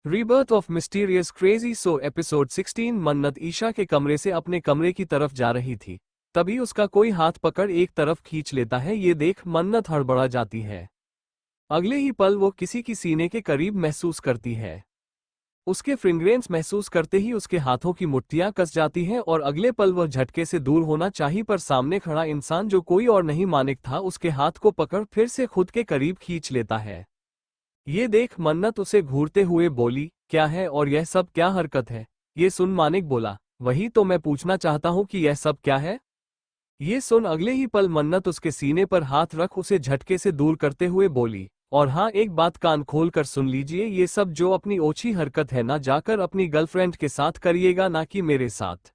Rebirth of mysterious crazy so episode 16। मन्नत ईशा के कमरे से अपने कमरे की तरफ जा रही थी, तभी उसका कोई हाथ पकड़ एक तरफ खींच लेता है। ये देख मन्नत हड़बड़ा जाती है। अगले ही पल वो किसी की सीने के करीब महसूस करती है। उसके फिंगरेंस महसूस करते ही उसके हाथों की मुट्ठियां कस जाती हैं और अगले पल वह झटके से दूर होना चाहिए, पर सामने खड़ा इंसान जो कोई और नहीं मानिक था, उसके हाथ को पकड़ फिर से खुद के करीब खींच लेता है। ये देख मन्नत उसे घूरते हुए बोली, क्या है और यह सब क्या हरकत है? ये सुन मानिक बोला, वही तो मैं पूछना चाहता हूँ कि यह सब क्या है। ये सुन अगले ही पल मन्नत उसके सीने पर हाथ रख उसे झटके से दूर करते हुए बोली, और हाँ, एक बात कान खोल कर सुन लीजिए, ये सब जो अपनी ओछी हरकत है ना जाकर अपनी गर्लफ्रेंड के साथ करिएगा, ना कि मेरे साथ।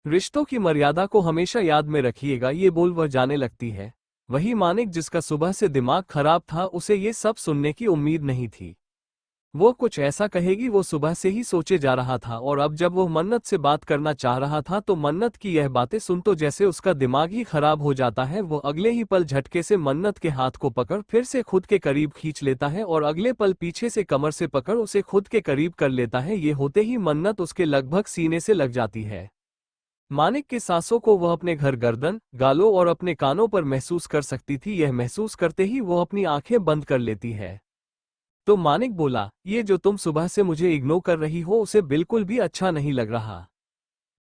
रिश्तों की मर्यादा को हमेशा याद में रखिएगा। ये बोल वह जाने लगती है। वही मानिक जिसका सुबह से दिमाग खराब था, उसे ये सब सुनने की उम्मीद नहीं थी। वो कुछ ऐसा कहेगी वो सुबह से ही सोचे जा रहा था, और अब जब वो मन्नत से बात करना चाह रहा था तो मन्नत की यह बातें सुन तो जैसे उसका दिमाग ही खराब हो जाता है। वो अगले ही पल झटके से मन्नत के हाथ को पकड़ फिर से खुद के करीब खींच लेता है और अगले पल पीछे से कमर से पकड़ उसे खुद के करीब कर लेता है। ये होते ही मन्नत उसके लगभग सीने से लग जाती है। मानिक के सांसों को वह अपने घर गर्दन, गालों और अपने कानों पर महसूस कर सकती थी। यह महसूस करते ही वो अपनी आंखें बंद कर लेती है। तो मानिक बोला, ये जो तुम सुबह से मुझे इग्नोर कर रही हो उसे बिल्कुल भी अच्छा नहीं लग रहा।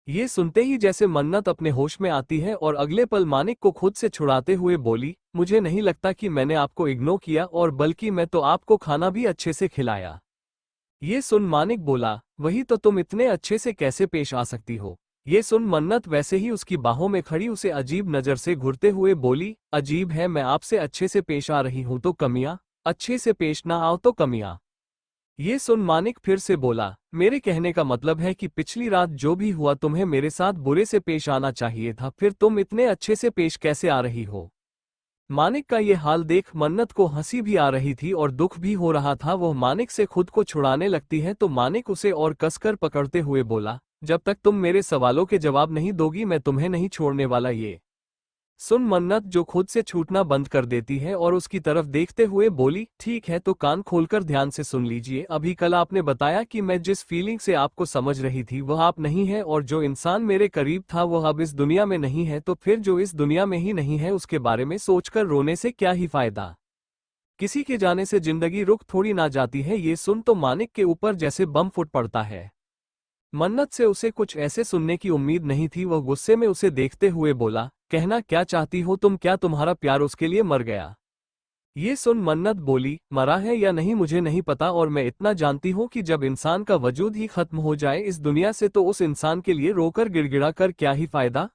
ये सुनते ही जैसे मन्नत अपने होश में आती है और अगले पल मानिक को खुद से छुड़ाते हुए बोली, मुझे नहीं लगता कि मैंने आपको इग्नोर किया, और बल्कि मैं तो आपको खाना भी अच्छे से खिलाया। ये सुन मानिक बोला, वही तो, तुम इतने अच्छे से कैसे पेश आ सकती हो? ये सुन मन्नत वैसे ही उसकी बाहों में खड़ी उसे अजीब नजर से घूरते हुए बोली, अजीब है, मैं आपसे अच्छे से पेश आ रही हूं तो कमियां, अच्छे से पेश ना आओ तो कमियां। ये सुन मानिक फिर से बोला, मेरे कहने का मतलब है कि पिछली रात जो भी हुआ तुम्हें मेरे साथ बुरे से पेश आना चाहिए था, फिर तुम इतने अच्छे से पेश कैसे आ रही हो? मानिक का ये हाल देख मन्नत को हंसी भी आ रही थी और दुख भी हो रहा था। वह मानिक से खुद को छुड़ाने लगती है तो मानिक उसे और कसकर पकड़ते हुए बोला, जब तक तुम मेरे सवालों के जवाब नहीं दोगी मैं तुम्हें नहीं छोड़ने वाला। ये सुन मन्नत जो खुद से छूटना बंद कर देती है और उसकी तरफ देखते हुए बोली, ठीक है तो कान खोलकर ध्यान से सुन लीजिए। अभी कल आपने बताया कि मैं जिस फीलिंग से आपको समझ रही थी वह आप नहीं है, और जो इंसान मेरे करीब था वह अब इस दुनिया में नहीं है, तो फिर जो इस दुनिया में ही नहीं है उसके बारे में सोचकर रोने से क्या ही फायदा? किसी के जाने से जिंदगी रुक थोड़ी ना जाती है। ये सुन तो मानिक के ऊपर जैसे बम फूट पड़ता है। मन्नत से उसे कुछ ऐसे सुनने की उम्मीद नहीं थी। वह गुस्से में उसे देखते हुए बोला, कहना क्या चाहती हो तुम? क्या तुम्हारा प्यार उसके लिए मर गया? ये सुन मन्नत बोली, मरा है या नहीं मुझे नहीं पता, और मैं इतना जानती हूँ कि जब इंसान का वजूद ही खत्म हो जाए इस दुनिया से तो उस इंसान के लिए रोकर गिड़गिड़ा कर क्या ही फायदा।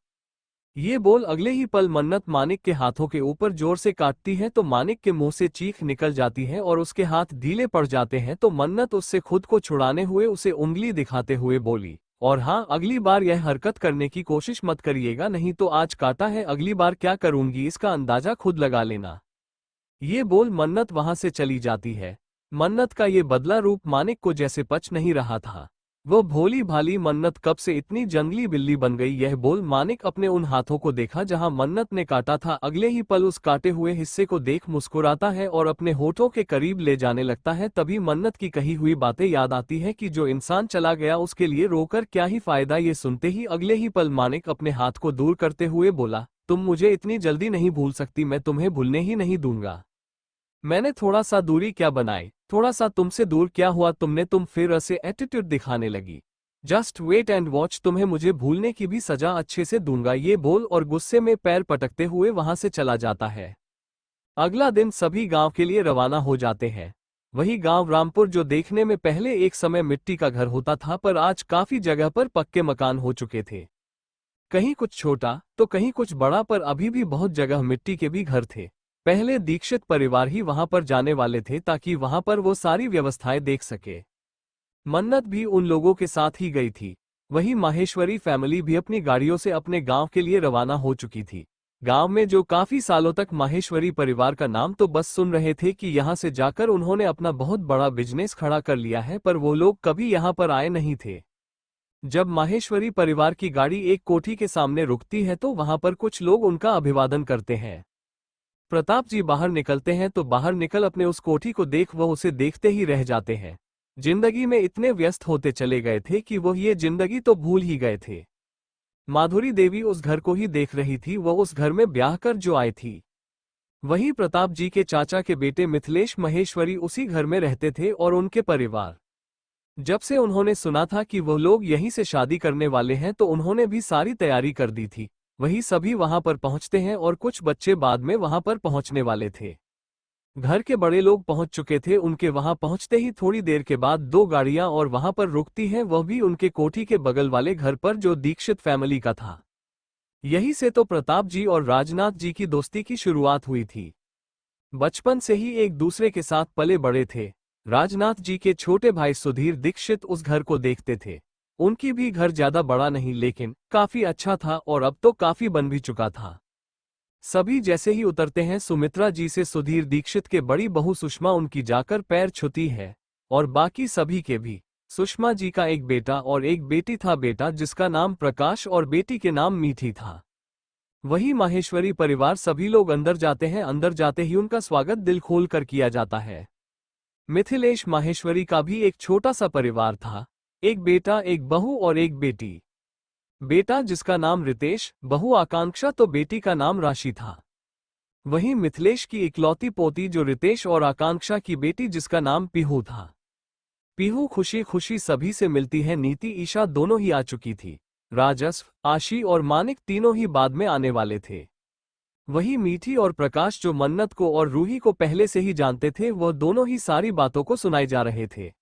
ये बोल अगले ही पल मन्नत मानिक के हाथों के ऊपर जोर से काटती है तो मानिक के मुंह से चीख निकल जाती है और उसके हाथ ढीले पड़ जाते हैं। तो मन्नत उससे खुद को छुड़ाने हुए उसे उंगली दिखाते हुए बोली, और हाँ, अगली बार यह हरकत करने की कोशिश मत करिएगा, नहीं तो आज काटा है, अगली बार क्या करूंगी इसका अंदाजा खुद लगा लेना। ये बोल मन्नत वहां से चली जाती है। मन्नत का ये बदला रूप मानिक को जैसे पच नहीं रहा था। वो भोली भाली मन्नत कब से इतनी जंगली बिल्ली बन गई? यह बोल मानिक अपने उन हाथों को देखा जहां मन्नत ने काटा था। अगले ही पल उस काटे हुए हिस्से को देख मुस्कुराता है और अपने होठों के करीब ले जाने लगता है। तभी मन्नत की कही हुई बातें याद आती है कि जो इंसान चला गया उसके लिए रोकर क्या ही फायदा। ये सुनते ही अगले ही पल मानिक अपने हाथ को दूर करते हुए बोला, तुम मुझे इतनी जल्दी नहीं भूल सकती, मैं तुम्हें भूलने ही नहीं दूंगा। मैंने थोड़ा सा दूरी क्या बनाई, थोड़ा सा तुमसे दूर क्या हुआ तुम फिर ऐसे एटीट्यूड दिखाने लगी। जस्ट वेट एंड वॉच, तुम्हें मुझे भूलने की भी सजा अच्छे से दूंगा। ये बोल और गुस्से में पैर पटकते हुए वहां से चला जाता है। अगला दिन सभी गांव के लिए रवाना हो जाते हैं। वही गांव रामपुर जो देखने में पहले एक समय मिट्टी का घर होता था, पर आज काफी जगह पर पक्के मकान हो चुके थे। कहीं कुछ छोटा तो कहीं कुछ बड़ा, पर अभी भी बहुत जगह मिट्टी के भी घर थे। पहले दीक्षित परिवार ही वहां पर जाने वाले थे ताकि वहां पर वो सारी व्यवस्थाएं देख सके। मन्नत भी उन लोगों के साथ ही गई थी। वही माहेश्वरी फैमिली भी अपनी गाड़ियों से अपने गांव के लिए रवाना हो चुकी थी। गांव में जो काफी सालों तक माहेश्वरी परिवार का नाम तो बस सुन रहे थे कि यहां से जाकर उन्होंने अपना बहुत बड़ा बिजनेस खड़ा कर लिया है, पर वो लोग कभी यहां पर आए नहीं थे। जब माहेश्वरी परिवार की गाड़ी एक कोठी के सामने रुकती है तो वहां पर कुछ लोग उनका अभिवादन करते हैं। प्रताप जी बाहर निकलते हैं तो बाहर निकल अपने उस कोठी को देख वह उसे देखते ही रह जाते हैं। जिंदगी में इतने व्यस्त होते चले गए थे कि वो ये जिंदगी तो भूल ही गए थे। माधुरी देवी उस घर को ही देख रही थी, वो उस घर में ब्याह कर जो आई थी। वही प्रताप जी के चाचा के बेटे मिथिलेश महेश्वरी उसी घर में रहते थे और उनके परिवार। जब से उन्होंने सुना था कि वो लोग यहीं से शादी करने वाले हैं तो उन्होंने भी सारी तैयारी कर दी थी। वही सभी वहां पर पहुंचते हैं और कुछ बच्चे बाद में वहां पर पहुंचने वाले थे। घर के बड़े लोग पहुंच चुके थे। उनके वहां पहुंचते ही थोड़ी देर के बाद दो गाड़ियां और वहां पर रुकती हैं, वह भी उनके कोठी के बगल वाले घर पर जो दीक्षित फैमिली का था। यही से तो प्रताप जी और राजनाथ जी की दोस्ती की शुरुआत हुई थी। बचपन से ही एक दूसरे के साथ पले बड़े थे। राजनाथ जी के छोटे भाई सुधीर दीक्षित उस घर को देखते थे। उनकी भी घर ज्यादा बड़ा नहीं लेकिन काफी अच्छा था और अब तो काफी बन भी चुका था। सभी जैसे ही उतरते हैं सुमित्रा जी से सुधीर दीक्षित के बड़ी बहू सुषमा उनकी जाकर पैर छूती है और बाकी सभी के भी। सुषमा जी का एक बेटा और एक बेटी था, बेटा जिसका नाम प्रकाश और बेटी के नाम मीठी था। वही माहेश्वरी परिवार सभी लोग अंदर जाते हैं। अंदर जाते ही उनका स्वागत दिल खोल कर किया जाता है। मिथिलेश माहेश्वरी का भी एक छोटा सा परिवार था, एक बेटा, एक बहू और एक बेटी। बेटा जिसका नाम रितेश, बहू आकांक्षा तो बेटी का नाम राशि था। वहीं मिथिलेश की इकलौती पोती जो रितेश और आकांक्षा की बेटी जिसका नाम पीहू था। पीहू खुशी खुशी सभी से मिलती है। नीति ईशा दोनों ही आ चुकी थी। राजस्व, आशी और मानिक तीनों ही बाद में आने वाले थे। वही मीठी और प्रकाश जो मन्नत को और रूही को पहले से ही जानते थे, वह दोनों ही सारी बातों को सुनाई जा रहे थे।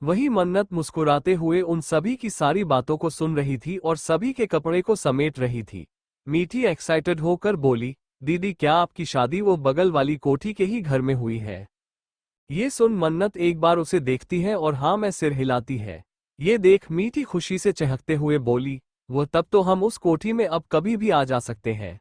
वही मन्नत मुस्कुराते हुए उन सभी की सारी बातों को सुन रही थी और सभी के कपड़े को समेट रही थी। मीठी एक्साइटेड होकर बोली, दीदी क्या आपकी शादी वो बगल वाली कोठी के ही घर में हुई है? ये सुन मन्नत एक बार उसे देखती है और हाँ में सिर हिलाती है। ये देख मीठी खुशी से चहकते हुए बोली, वो तब तो हम उस कोठी में अब कभी भी आ जा सकते हैं।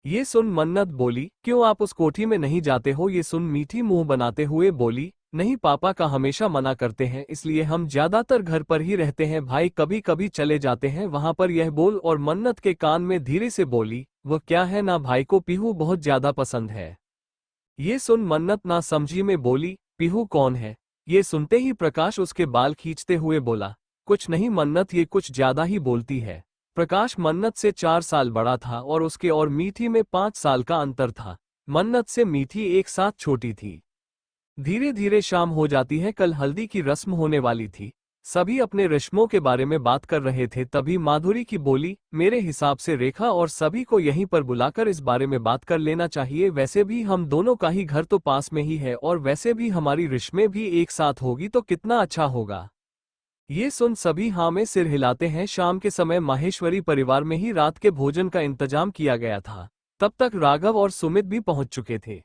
ये सुन मन्नत बोली, क्यों आप उस कोठी में नहीं जाते हो? ये सुन मीठी मुंह बनाते हुए बोली, नहीं पापा का हमेशा मना करते हैं इसलिए हम ज्यादातर घर पर ही रहते हैं, भाई कभी कभी चले जाते हैं वहां पर। यह बोल और मन्नत के कान में धीरे से बोली, वो क्या है ना, भाई को पीहू बहुत ज्यादा पसंद है। ये सुन मन्नत ना समझी में बोली, पीहू कौन है? ये सुनते ही प्रकाश उसके बाल खींचते हुए बोला, कुछ नहीं मन्नत, ये कुछ ज्यादा ही बोलती है। प्रकाश मन्नत से 4 साल बड़ा था और उसके और मीठी में 5 साल का अंतर था। मन्नत से मीठी एक साथ छोटी थी। धीरे धीरे शाम हो जाती है। कल हल्दी की रस्म होने वाली थी। सभी अपने रस्मों के बारे में बात कर रहे थे। तभी माधुरी की बोली, मेरे हिसाब से रेखा और सभी को यहीं पर बुलाकर इस बारे में बात कर लेना चाहिए। वैसे भी हम दोनों का ही घर तो पास में ही है और वैसे भी हमारी रस्में भी एक साथ होगी तो कितना अच्छा होगा। ये सुन सभी हाँ में सिर हिलाते हैं। शाम के समय माहेश्वरी परिवार में ही रात के भोजन का इंतजाम किया गया था। तब तक राघव और सुमित भी पहुंच चुके थे।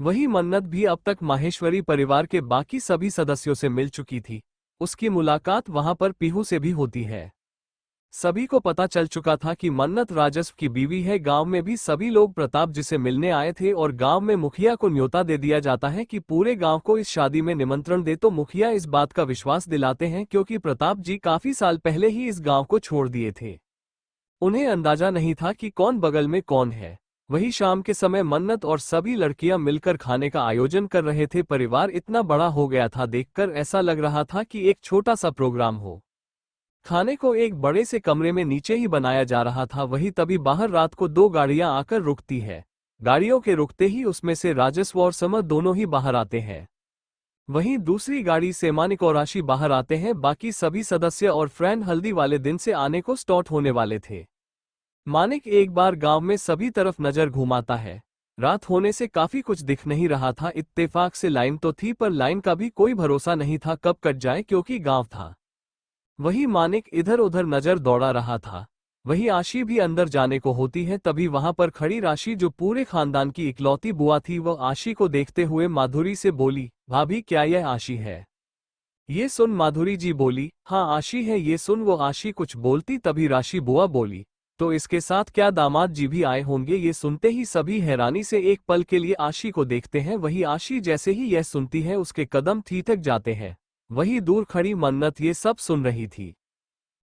वही मन्नत भी अब तक माहेश्वरी परिवार के बाकी सभी सदस्यों से मिल चुकी थी। उसकी मुलाकात वहां पर पीहू से भी होती है। सभी को पता चल चुका था कि मन्नत राजस्व की बीवी है। गांव में भी सभी लोग प्रताप जी से मिलने आए थे और गांव में मुखिया को न्योता दे दिया जाता है कि पूरे गांव को इस शादी में निमंत्रण दे। तो मुखिया इस बात का विश्वास दिलाते हैं क्योंकि प्रताप जी काफी साल पहले ही इस गांव को छोड़ दिए थे। उन्हें अंदाजा नहीं था कि कौन बगल में कौन है। वही शाम के समय मन्नत और सभी लड़कियां मिलकर खाने का आयोजन कर रहे थे। परिवार इतना बड़ा हो गया था, देखकर ऐसा लग रहा था कि एक छोटा सा प्रोग्राम हो। खाने को एक बड़े से कमरे में नीचे ही बनाया जा रहा था। वही तभी बाहर रात को 2 गाड़ियां आकर रुकती है। गाड़ियों के रुकते ही उसमें से राजस्व और समर दोनों ही बाहर आते हैं। वहीं दूसरी गाड़ी से मानिक और राशि बाहर आते हैं। बाकी सभी सदस्य और फ्रेंड हल्दी वाले दिन से आने को स्टार्ट होने वाले थे। मानिक एक बार गांव में सभी तरफ नजर घुमाता है। रात होने से काफी कुछ दिख नहीं रहा था। इत्तेफाक से लाइन तो थी पर लाइन का भी कोई भरोसा नहीं था कब कट जाए क्योंकि गांव था। वही मानिक इधर उधर नजर दौड़ा रहा था। वही आशी भी अंदर जाने को होती है। तभी वहां पर खड़ी राशि जो पूरे खानदान की इकलौती बुआ थी, वह आशी को देखते हुए माधुरी से बोली, भाभी क्या यह आशी है? ये सुन माधुरी जी बोली, हाँ आशी है। ये सुन वो आशी कुछ बोलती तभी राशि बुआ बोली, तो इसके साथ क्या दामाद जी भी आए होंगे? ये सुनते ही सभी हैरानी से एक पल के लिए आशी को देखते हैं। वही आशी जैसे ही यह सुनती है उसके कदम ठिठक जाते हैं। वही दूर खड़ी मन्नत ये सब सुन रही थी।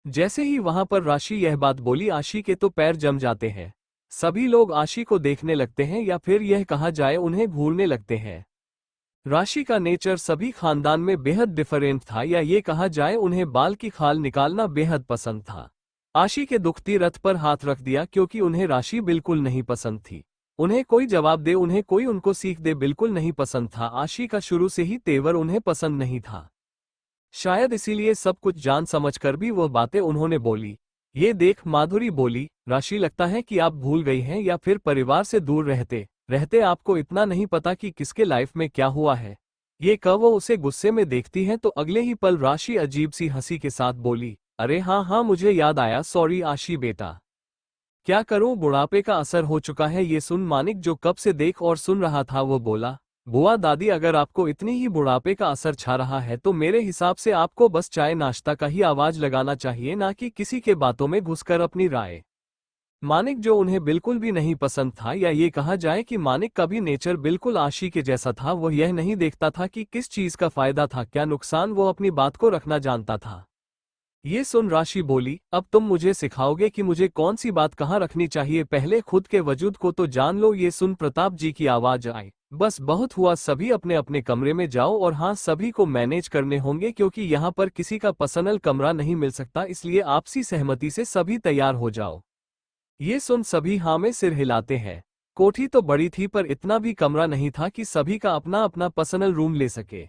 जैसे ही वहां पर राशि यह बात बोली, आशी के तो पैर जम जाते हैं। सभी लोग आशी को देखने लगते हैं या फिर यह कहा जाए उन्हें घूरने लगते हैं। राशि का नेचर सभी खानदान में बेहद डिफरेंट था, या ये कहा जाए उन्हें बाल की खाल निकालना बेहद पसंद था। आशी के दुखती रथ पर हाथ रख दिया क्योंकि उन्हें राशि बिल्कुल नहीं पसंद थी। उन्हें कोई जवाब दे, उन्हें कोई उनको सीख दे, बिल्कुल नहीं पसंद था। आशी का शुरू से ही तेवर उन्हें पसंद नहीं था। शायद इसीलिए सब कुछ जान समझकर भी वह बातें उन्होंने बोली। ये देख माधुरी बोली, राशि लगता है कि आप भूल गई हैं या फिर परिवार से दूर रहते रहते आपको इतना नहीं पता कि किसके लाइफ में क्या हुआ है। ये कह वो उसे गुस्से में देखती है तो अगले ही पल राशि अजीब सी हंसी के साथ बोली, अरे हाँ हाँ मुझे याद आया, सॉरी आशी बेटा। क्या करूं, बुढ़ापे का असर हो चुका है। ये सुन मानिक जो कब से देख और सुन रहा था वो बोला, बुआ दादी अगर आपको इतनी ही बुढ़ापे का असर छा रहा है तो मेरे हिसाब से आपको बस चाय नाश्ता का ही आवाज लगाना चाहिए, ना कि किसी के बातों में घुसकर अपनी राय। मानिक जो उन्हें बिल्कुल भी नहीं पसंद था, या ये कहा जाए कि मानिक का भी नेचर बिल्कुल आशी के जैसा था। वह यह नहीं देखता था कि किस चीज का फायदा था क्या नुकसान, वो अपनी बात को रखना जानता था। ये सुन राशि बोली, अब तुम मुझे सिखाओगे कि मुझे कौन सी बात कहाँ रखनी चाहिए, पहले खुद के वजूद को तो जान लो। ये सुन प्रताप जी की आवाज आई, बस बहुत हुआ, सभी अपने अपने कमरे में जाओ। और हाँ, सभी को मैनेज करने होंगे क्योंकि यहाँ पर किसी का पर्सनल कमरा नहीं मिल सकता, इसलिए आपसी सहमति से सभी तैयार हो जाओ। ये सुन सभी हाँ में सिर हिलाते हैं। कोठी तो बड़ी थी पर इतना भी कमरा नहीं था कि सभी का अपना अपना पर्सनल रूम ले सके।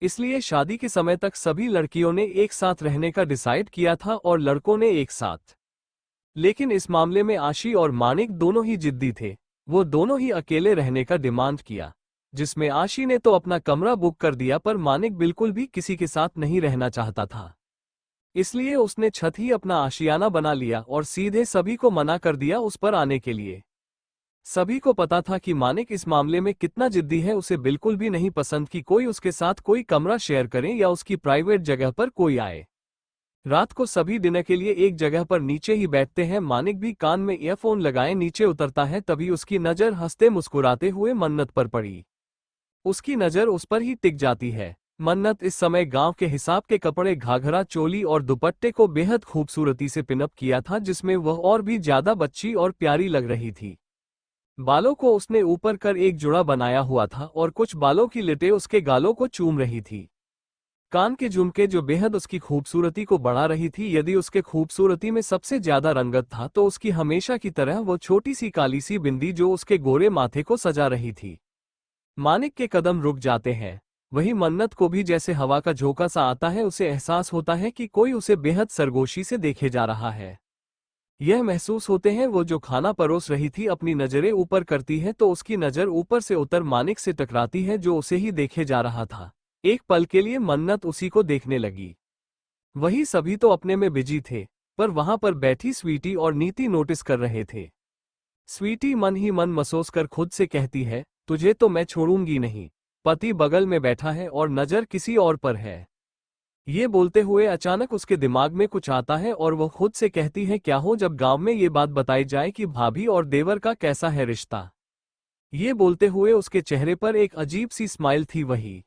इसलिए शादी के समय तक सभी लड़कियों ने एक साथ रहने का डिसाइड किया था और लड़कों ने एक साथ। लेकिन इस मामले में आशी और मानिक दोनों ही जिद्दी थे। वो दोनों ही अकेले रहने का डिमांड किया, जिसमें आशी ने तो अपना कमरा बुक कर दिया पर मानिक बिल्कुल भी किसी के साथ नहीं रहना चाहता था। इसलिए उसने छत ही अपना आशियाना बना लिया और सीधे सभी को मना कर दिया उस पर आने के लिए। सभी को पता था कि मानिक इस मामले में कितना जिद्दी है। उसे बिल्कुल भी नहीं पसंद कि कोई उसके साथ कोई कमरा शेयर करे या उसकी प्राइवेट जगह पर कोई आए। रात को सभी डिनर के लिए एक जगह पर नीचे ही बैठते हैं। मानिक भी कान में ईयरफोन लगाए नीचे उतरता है, तभी उसकी नजर हंसते मुस्कुराते हुए मन्नत पर पड़ी। उसकी नजर उस पर ही टिक जाती है। मन्नत इस समय गांव के हिसाब के कपड़े, घाघरा, चोली और दुपट्टे को बेहद खूबसूरती से पिनअप किया था, जिसमें वह और भी ज्यादा बच्ची और प्यारी लग रही थी। बालों को उसने ऊपर कर एक जुड़ा बनाया हुआ था और कुछ बालों की लिटें उसके गालों को चूम रही थी। कान के झुमके जो बेहद उसकी खूबसूरती को बढ़ा रही थी। यदि उसके खूबसूरती में सबसे ज्यादा रंगत था तो उसकी हमेशा की तरह वो छोटी सी काली सी बिंदी जो उसके गोरे माथे को सजा रही थी। मानिक के कदम रुक जाते हैं। वही मन्नत को भी जैसे हवा का झोंका सा आता है। उसे एहसास होता है कि कोई उसे बेहद सरगोशी से देखे जा रहा है। यह महसूस होते हैं वो जो खाना परोस रही थी अपनी नजरें ऊपर करती है तो उसकी नजर ऊपर से उतर मानिक से टकराती है जो उसे ही देखे जा रहा था। एक पल के लिए मन्नत उसी को देखने लगी। वही सभी तो अपने में बिजी थे, पर वहां पर बैठी स्वीटी और नीति नोटिस कर रहे थे। स्वीटी मन ही मन मसोस कर खुद से कहती है, तुझे तो मैं छोड़ूंगी नहीं। पति बगल में बैठा है और नजर किसी और पर है। ये बोलते हुए अचानक उसके दिमाग में कुछ आता है और वो खुद से कहती है, क्या हो जब गांव में ये बात बताई जाए कि भाभी और देवर का कैसा है रिश्ता। ये बोलते हुए उसके चेहरे पर एक अजीब सी स्माइल थी। वही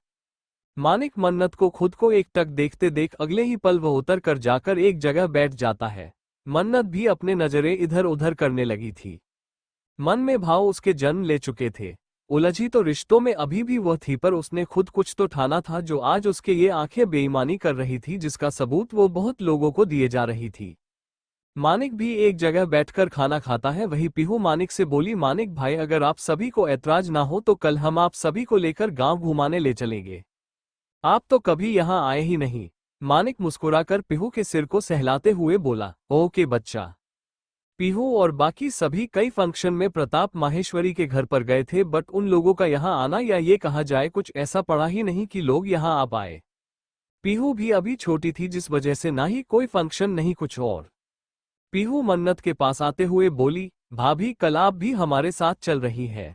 मानिक मन्नत को खुद को एक टक देखते देख अगले ही पल वह उतर कर जाकर एक जगह बैठ जाता है। मन्नत भी अपने नजरें इधर उधर करने लगी थी। मन में भाव उसके जन्म ले चुके थे। उलझी तो रिश्तों में अभी भी वह थी, पर उसने खुद कुछ तो ठाना था जो आज उसके ये आंखें बेईमानी कर रही थी, जिसका सबूत वो बहुत लोगों को दिए जा रही थी। मानिक भी एक जगह बैठकर खाना खाता है। वही पीहू मानिक से बोली, मानिक भाई अगर आप सभी को ऐतराज ना हो तो कल हम आप सभी को लेकर गांव घुमाने ले चलेंगे। आप तो कभी यहाँ आए ही नहीं। मानिक मुस्कुराकर पीहू के सिर को सहलाते हुए बोला, ओके बच्चा। पीहू और बाकी सभी कई फंक्शन में प्रताप माहेश्वरी के घर पर गए थे, बट उन लोगों का यहाँ आना या ये कहा जाए कुछ ऐसा पड़ा ही नहीं कि लोग यहाँ आ पाए। पीहू भी अभी छोटी थी जिस वजह से ना ही कोई फंक्शन नहीं कुछ और। पीहू मन्नत के पास आते हुए बोली, भाभी कल आप भी हमारे साथ चल रही है।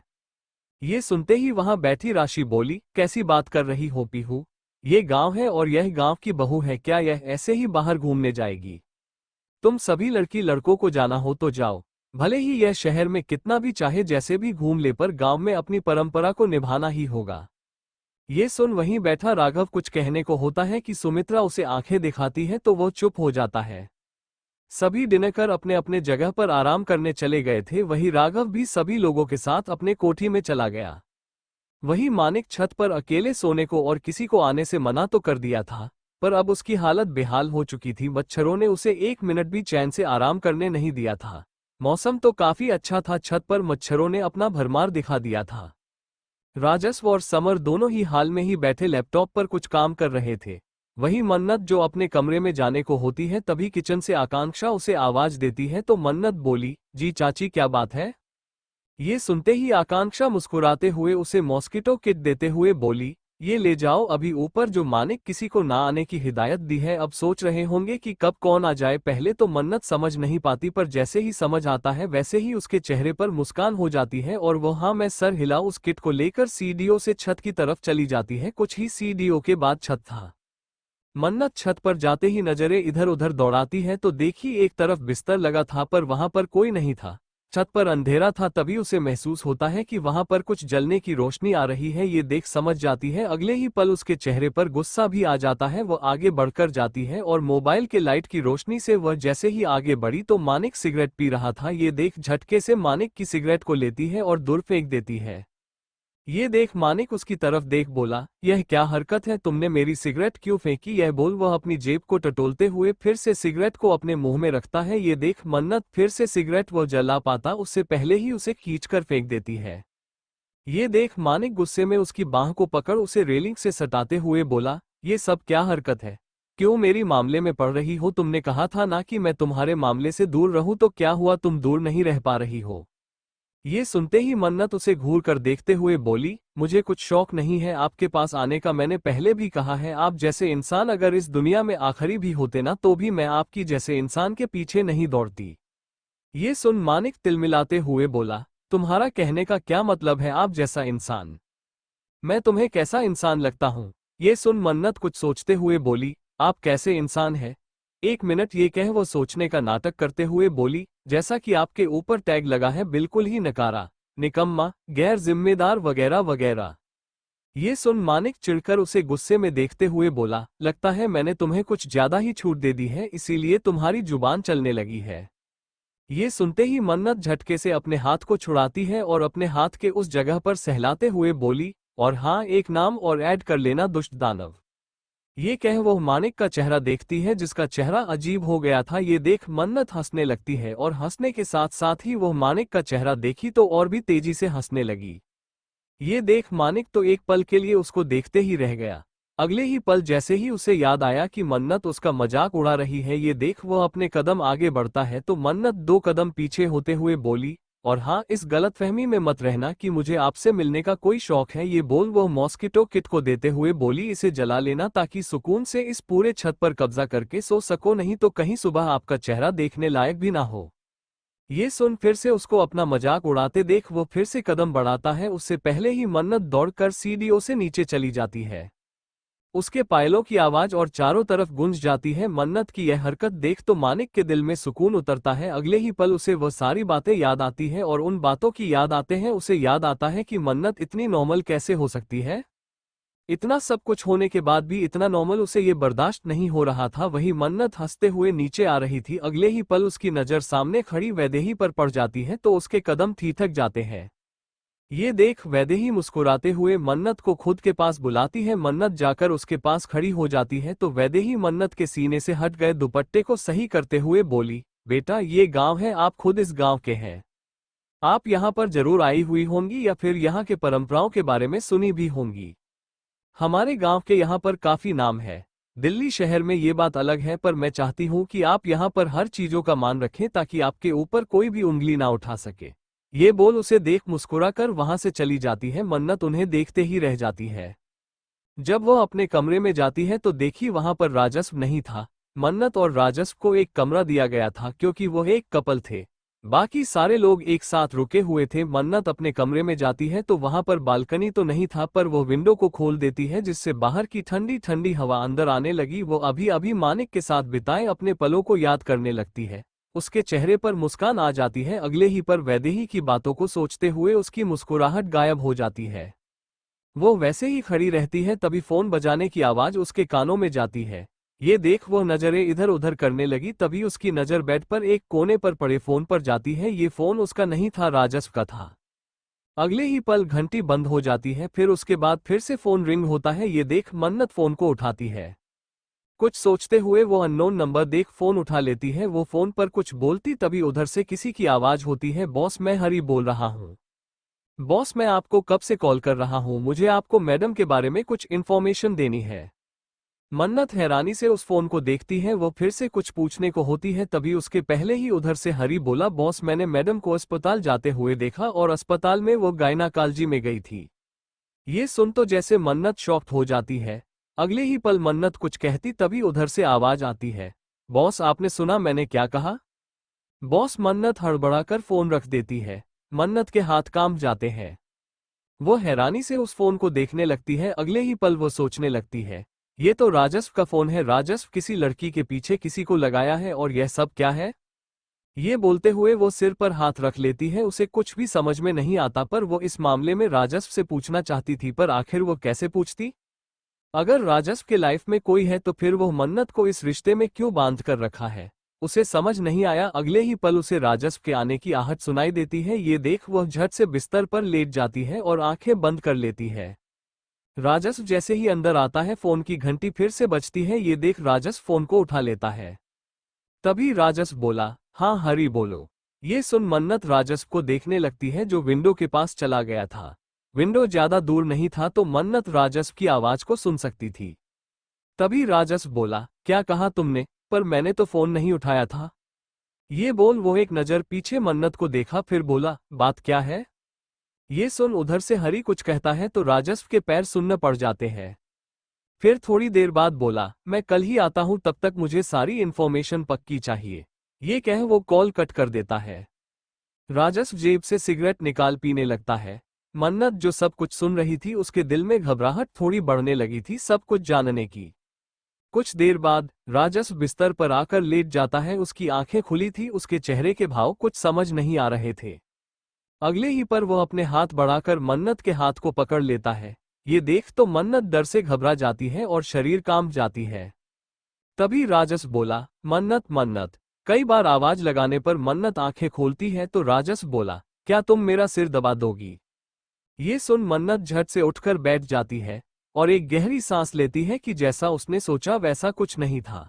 ये सुनते ही वहां बैठी राशि बोली, कैसी बात कर रही हो पीहू, ये गांव है और यह गांव की बहू है, क्या यह ऐसे ही बाहर घूमने जाएगी। तुम सभी लड़की लड़कों को जाना हो तो जाओ, भले ही यह शहर में कितना भी चाहे जैसे भी घूम ले, पर गांव में अपनी परंपरा को निभाना ही होगा। ये सुन वहीं बैठा राघव कुछ कहने को होता है कि सुमित्रा उसे आंखें दिखाती है तो वो चुप हो जाता है। सभी डिनर कर अपने अपने जगह पर आराम करने चले गए थे। वही राघव भी सभी लोगों के साथ अपने कोठी में चला गया। वही मानिक छत पर अकेले सोने को और किसी को आने से मना तो कर दिया था, पर अब उसकी हालत बेहाल हो चुकी थी। मच्छरों ने उसे 1 मिनट भी चैन से आराम करने नहीं दिया था। मौसम तो काफी अच्छा था, छत पर मच्छरों ने अपना भरमार दिखा दिया था। राजस्व और समर दोनों ही हाल में ही बैठे लैपटॉप पर कुछ काम कर रहे थे। वही मन्नत जो अपने कमरे में जाने को होती है, तभी किचन से आकांक्षा उसे आवाज देती है तो मन्नत बोली, जी चाची क्या बात है। ये सुनते ही आकांक्षा मुस्कुराते हुए उसे मॉस्किटो किट देते हुए बोली, ये ले जाओ अभी ऊपर, जो मानिक किसी को ना आने की हिदायत दी है। अब सोच रहे होंगे कि कब कौन आ जाए। पहले तो मन्नत समझ नहीं पाती, पर जैसे ही समझ आता है वैसे ही उसके चेहरे पर मुस्कान हो जाती है और वो हाँ मैं सर हिला उस किट को लेकर सीढ़ियों से छत की तरफ चली जाती है। कुछ ही सीढ़ियों के बाद छत था। मन्नत छत पर जाते ही नजरें इधर उधर दौड़ाती है तो देखी एक तरफ बिस्तर लगा था पर वहां पर कोई नहीं था। छत पर अंधेरा था, तभी उसे महसूस होता है कि वहां पर कुछ जलने की रोशनी आ रही है। ये देख समझ जाती है। अगले ही पल उसके चेहरे पर गुस्सा भी आ जाता है। वह आगे बढ़कर जाती है और मोबाइल के लाइट की रोशनी से वह जैसे ही आगे बढ़ी तो मानिक सिगरेट पी रहा था। ये देख झटके से मानिक की सिगरेट को लेती है और दूर फेंक देती है। ये देख मानिक उसकी तरफ देख बोला, यह क्या हरकत है, तुमने मेरी सिगरेट क्यों फेंकी। यह बोल वह अपनी जेब को टटोलते हुए फिर से सिगरेट को अपने मुंह में रखता है। ये देख मन्नत फिर से सिगरेट वह जला पाता उससे पहले ही उसे खींचकर फेंक देती है। ये देख मानिक गुस्से में उसकी बाह को पकड़ उसे रेलिंग से सटाते हुए बोला, ये सब क्या हरकत है, क्यों मेरी मामले में पड़ रही हो। तुमने कहा था ना कि मैं तुम्हारे मामले से दूर रहूं, तो क्या हुआ तुम दूर नहीं रह पा रही हो। ये सुनते ही मन्नत उसे घूर कर देखते हुए बोली, मुझे कुछ शौक नहीं है आपके पास आने का। मैंने पहले भी कहा है, आप जैसे इंसान अगर इस दुनिया में आखिरी भी होते ना तो भी मैं आपकी जैसे इंसान के पीछे नहीं दौड़ती। ये सुन मानिक तिलमिलाते हुए बोला, तुम्हारा कहने का क्या मतलब है, आप जैसा इंसान। मैं तुम्हें कैसा इंसान लगता हूँ। ये सुन मन्नत कुछ सोचते हुए बोली, आप कैसे इंसान है। 1 मिनट, ये कह वो सोचने का नाटक करते हुए बोली, जैसा कि आपके ऊपर टैग लगा है, बिल्कुल ही नकारा, निकम्मा, गैर जिम्मेदार वगैरह वगैरह। ये सुन मानिक चिढ़कर उसे गुस्से में देखते हुए बोला, लगता है मैंने तुम्हें कुछ ज्यादा ही छूट दे दी है, इसीलिए तुम्हारी जुबान चलने लगी है। ये सुनते ही मन्नत झटके से अपने हाथ को छुड़ाती है और अपने हाथ के उस जगह पर सहलाते हुए बोली, और हाँ एक नाम और ऐड कर लेना, दुष्ट दानव। ये कह वो मानिक का चेहरा देखती है जिसका चेहरा अजीब हो गया था। ये देख मन्नत हंसने लगती है और हंसने के साथ साथ ही वो मानिक का चेहरा देखी तो और भी तेजी से हंसने लगी। ये देख मानिक तो एक पल के लिए उसको देखते ही रह गया। अगले ही पल जैसे ही उसे याद आया कि मन्नत उसका मजाक उड़ा रही है, ये देख वो अपने कदम आगे बढ़ता है तो मन्नत 2 कदम पीछे होते हुए बोली, और हाँ इस गलतफहमी में मत रहना कि मुझे आपसे मिलने का कोई शौक है। ये बोल वो मॉस्किटो किट को देते हुए बोली, इसे जला लेना ताकि सुकून से इस पूरे छत पर कब्जा करके सो सको, नहीं तो कहीं सुबह आपका चेहरा देखने लायक भी ना हो। ये सुन फिर से उसको अपना मजाक उड़ाते देख वो फिर से कदम बढ़ाता है। उससे पहले ही मन्नत दौड़कर सीढ़ियों से नीचे चली जाती है। उसके पायलों की आवाज और चारों तरफ गूंज जाती है। मन्नत की यह हरकत देख तो मानिक के दिल में सुकून उतरता है। अगले ही पल उसे वह सारी बातें याद आती है और उन बातों की याद आते हैं उसे याद आता है कि मन्नत इतनी नॉर्मल कैसे हो सकती है। इतना सब कुछ होने के बाद भी इतना नॉर्मल उसे ये बर्दाश्त नहीं हो रहा था। वही मन्नत हंसते हुए नीचे आ रही थी। अगले ही पल उसकी नजर सामने खड़ी वैदेही पर पड़ जाती है तो उसके कदम ठिठक जाते हैं। ये देख वैदेही मुस्कुराते हुए मन्नत को खुद के पास बुलाती है। मन्नत जाकर उसके पास खड़ी हो जाती है तो वैदेही मन्नत के सीने से हट गए दुपट्टे को सही करते हुए बोली, बेटा ये गांव है, आप खुद इस गांव के हैं। आप यहाँ पर जरूर आई हुई होंगी या फिर यहाँ के परंपराओं के बारे में सुनी भी होंगी। हमारे गांव के यहाँ पर काफी नाम है। दिल्ली शहर में ये बात अलग है, पर मैं चाहती हूँ कि आप यहाँ पर हर चीजों का मान रखें ताकि आपके ऊपर कोई भी उंगली ना उठा सके। ये बोल उसे देख मुस्कुराकर वहां से चली जाती है। मन्नत उन्हें देखते ही रह जाती है। जब वह अपने कमरे में जाती है तो देखी वहां पर राजस्व नहीं था। मन्नत और राजस्व को एक कमरा दिया गया था क्योंकि वह एक कपल थे। बाकी सारे लोग एक साथ रुके हुए थे। मन्नत अपने कमरे में जाती है तो वहां पर बालकनी तो नहीं था, पर वह विंडो को खोल देती है जिससे बाहर की ठंडी ठंडी हवा अंदर आने लगी। वो अभी अभी मानिक के साथ बिताए अपने पलों को याद करने लगती है। उसके चेहरे पर मुस्कान आ जाती है। अगले ही पर वैदेही की बातों को सोचते हुए उसकी मुस्कुराहट गायब हो जाती है। वो वैसे ही खड़ी रहती है, तभी फोन बजाने की आवाज उसके कानों में जाती है। ये देख वो नजरें इधर उधर करने लगी, तभी उसकी नजर बेड पर एक कोने पर पड़े फोन पर जाती है। ये फोन उसका नहीं था, राजस्व का था। अगले ही पल घंटी बंद हो जाती है, फिर उसके बाद फिर से फोन रिंग होता है। ये देख मन्नत फोन को उठाती है। कुछ सोचते हुए वो अननोन नंबर देख फोन उठा लेती है। वो फोन पर कुछ बोलती तभी उधर से किसी की आवाज होती है, बॉस मैं हरी बोल रहा हूँ। बॉस मैं आपको कब से कॉल कर रहा हूँ, मुझे आपको मैडम के बारे में कुछ इन्फॉर्मेशन देनी है। मन्नत हैरानी से उस फोन को देखती है। वो फिर से कुछ पूछने को होती है, तभी उसके पहले ही उधर से हरी बोला, बॉस मैंने मैडम को अस्पताल जाते हुए देखा और अस्पताल में वो गायनाकोलॉजी में गई थी। ये सुन तो जैसे मन्नत शॉक्ड हो जाती है। अगले ही पल मन्नत कुछ कहती तभी उधर से आवाज आती है, बॉस आपने सुना मैंने क्या कहा। बॉस मन्नत हड़बड़ाकर फोन रख देती है। मन्नत के हाथ कांप जाते हैं। वो हैरानी से उस फोन को देखने लगती है। अगले ही पल वो सोचने लगती है, ये तो राजस्व का फोन है। राजस्व किसी लड़की के पीछे किसी को लगाया है और यह सब क्या है। ये बोलते हुए वो सिर पर हाथ रख लेती है। उसे कुछ भी समझ में नहीं आता, पर वो इस मामले में राजस्व से पूछना चाहती थी, पर आखिर वो कैसे पूछती। अगर राजस्व के लाइफ में कोई है तो फिर वो मन्नत को इस रिश्ते में क्यों बांध कर रखा है, उसे समझ नहीं आया। अगले ही पल उसे राजस्व के आने की आहट सुनाई देती है। ये देख वह झट से बिस्तर पर लेट जाती है और आंखें बंद कर लेती है। राजस्व जैसे ही अंदर आता है, फोन की घंटी फिर से बजती है। ये देख राजस्व फोन को उठा लेता है। तभी राजस्व बोला, हाँ हरी बोलो। ये सुन मन्नत राजस्व को देखने लगती है, जो विंडो के पास चला गया था। विंडो ज्यादा दूर नहीं था तो मन्नत राजस्व की आवाज को सुन सकती थी। तभी राजस्व बोला, क्या कहा तुमने, पर मैंने तो फोन नहीं उठाया था। ये बोल वो एक नजर पीछे मन्नत को देखा, फिर बोला, बात क्या है। ये सुन उधर से हरी कुछ कहता है तो राजस्व के पैर सुन्न पड़ जाते हैं। फिर थोड़ी देर बाद बोला, मैं कल ही आता हूं, तब तक मुझे सारी इन्फॉर्मेशन पक्की चाहिए। ये कह वो कॉल कट कर देता है। राजस्व जेब से सिगरेट निकाल पीने लगता है। मन्नत जो सब कुछ सुन रही थी, उसके दिल में घबराहट थोड़ी बढ़ने लगी थी सब कुछ जानने की। कुछ देर बाद राजस्व बिस्तर पर आकर लेट जाता है। उसकी आंखें खुली थी, उसके चेहरे के भाव कुछ समझ नहीं आ रहे थे। अगले ही पर वो अपने हाथ बढ़ाकर मन्नत के हाथ को पकड़ लेता है। ये देख तो मन्नत डर से घबरा जाती है और शरीर कांप जाती है। तभी राजस्व बोला, मन्नत मन्नत। कई बार आवाज लगाने पर मन्नत आंखें खोलती है तो राजस्व बोला, क्या तुम मेरा सिर दबा दोगी। ये सुन मन्नत झट से उठकर बैठ जाती है और एक गहरी सांस लेती है कि जैसा उसने सोचा वैसा कुछ नहीं था।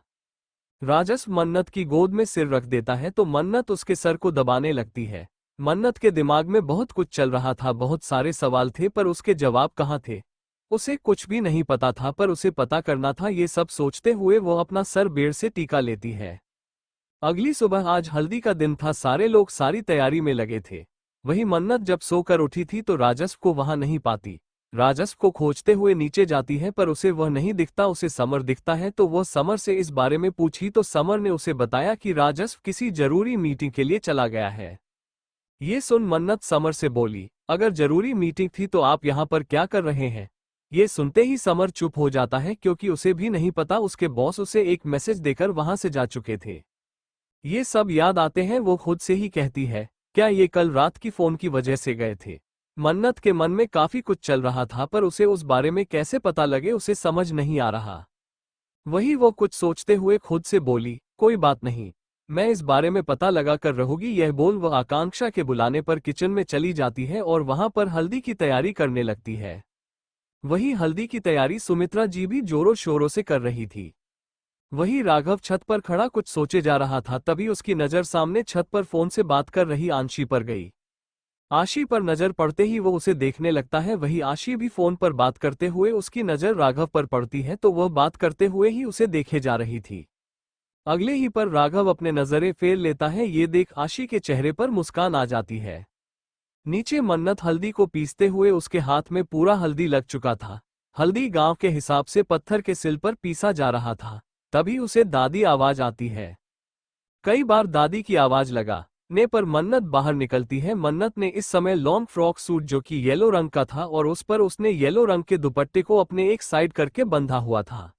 राजस्व मन्नत की गोद में सिर रख देता है तो मन्नत उसके सर को दबाने लगती है। मन्नत के दिमाग में बहुत कुछ चल रहा था, बहुत सारे सवाल थे, पर उसके जवाब कहाँ थे। उसे कुछ भी नहीं पता था, पर उसे पता करना था। ये सब सोचते हुए वो अपना सर बेड़ से टीका लेती है। अगली सुबह आज हल्दी का दिन था, सारे लोग सारी तैयारी में लगे थे। वही मन्नत जब सोकर उठी थी तो राजस्व को वहां नहीं पाती। राजस्व को खोजते हुए नीचे जाती है, पर उसे वह नहीं दिखता। उसे समर दिखता है तो वह समर से इस बारे में पूछी तो समर ने उसे बताया कि राजस्व किसी जरूरी मीटिंग के लिए चला गया है। ये सुन मन्नत समर से बोली, अगर जरूरी मीटिंग थी तो आप यहाँ पर क्या कर रहे हैं। ये सुनते ही समर चुप हो जाता है, क्योंकि उसे भी नहीं पता उसके बॉस उसे एक मैसेज देकर वहां से जा चुके थे। ये सब याद आते हैं, वो खुद से ही कहती है, क्या ये कल रात की फोन की वजह से गए थे। मन्नत के मन में काफी कुछ चल रहा था, पर उसे उस बारे में कैसे पता लगे उसे समझ नहीं आ रहा। वही वो कुछ सोचते हुए खुद से बोली, कोई बात नहीं, मैं इस बारे में पता लगा कर रहूंगी। यह बोल वह आकांक्षा के बुलाने पर किचन में चली जाती है और वहां पर हल्दी की तैयारी करने लगती है। वही हल्दी की तैयारी सुमित्रा जी भी जोरों शोरों से कर रही थी। वही राघव छत पर खड़ा कुछ सोचे जा रहा था, तभी उसकी नजर सामने छत पर फोन से बात कर रही आंशी पर गई। आशी पर नजर पड़ते ही वो उसे देखने लगता है। वही आशी भी फोन पर बात करते हुए उसकी नजर राघव पर पड़ती है तो वह बात करते हुए ही उसे देखे जा रही थी। अगले ही पर राघव अपने नजरें फेर लेता है। ये देख आशी के चेहरे पर मुस्कान आ जाती है। नीचे मन्नत हल्दी को पीसते हुए, उसके हाथ में पूरा हल्दी लग चुका था। हल्दी गांव के हिसाब से पत्थर के सिल पर पीसा जा रहा था। तभी उसे दादी आवाज आती है। कई बार दादी की आवाज लगा ने पर मन्नत बाहर निकलती है। मन्नत ने इस समय लॉन्ग फ्रॉक सूट जो कि येलो रंग का था और उस पर उसने येलो रंग के दुपट्टे को अपने एक साइड करके बंधा हुआ था।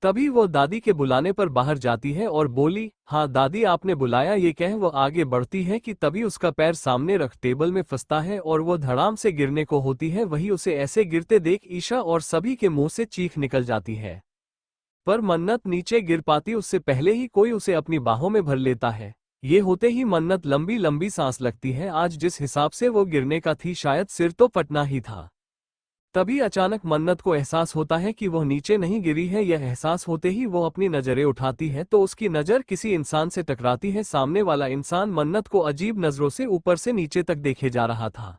तभी वो दादी के बुलाने पर बाहर जाती है और बोली, हाँ दादी आपने बुलाया। ये कह वो आगे बढ़ती है कि तभी उसका पैर सामने रख टेबल में फंसता है और वो धड़ाम से गिरने को होती है। वही उसे ऐसे गिरते देख ईशा और सभी के मुंह से चीख निकल जाती है, पर मन्नत नीचे गिर पाती उससे पहले ही कोई उसे अपनी बाहों में भर लेता है। ये होते ही मन्नत लंबी लंबी सांस लगती है। आज जिस हिसाब से वो गिरने का थी शायद सिर तो फटना ही था। तभी अचानक मन्नत को एहसास होता है कि वह नीचे नहीं गिरी है। यह एहसास होते ही वो अपनी नजरें उठाती है तो उसकी नज़र किसी इंसान से टकराती है। सामने वाला इंसान मन्नत को अजीब नजरों से ऊपर से नीचे तक देखे जा रहा था।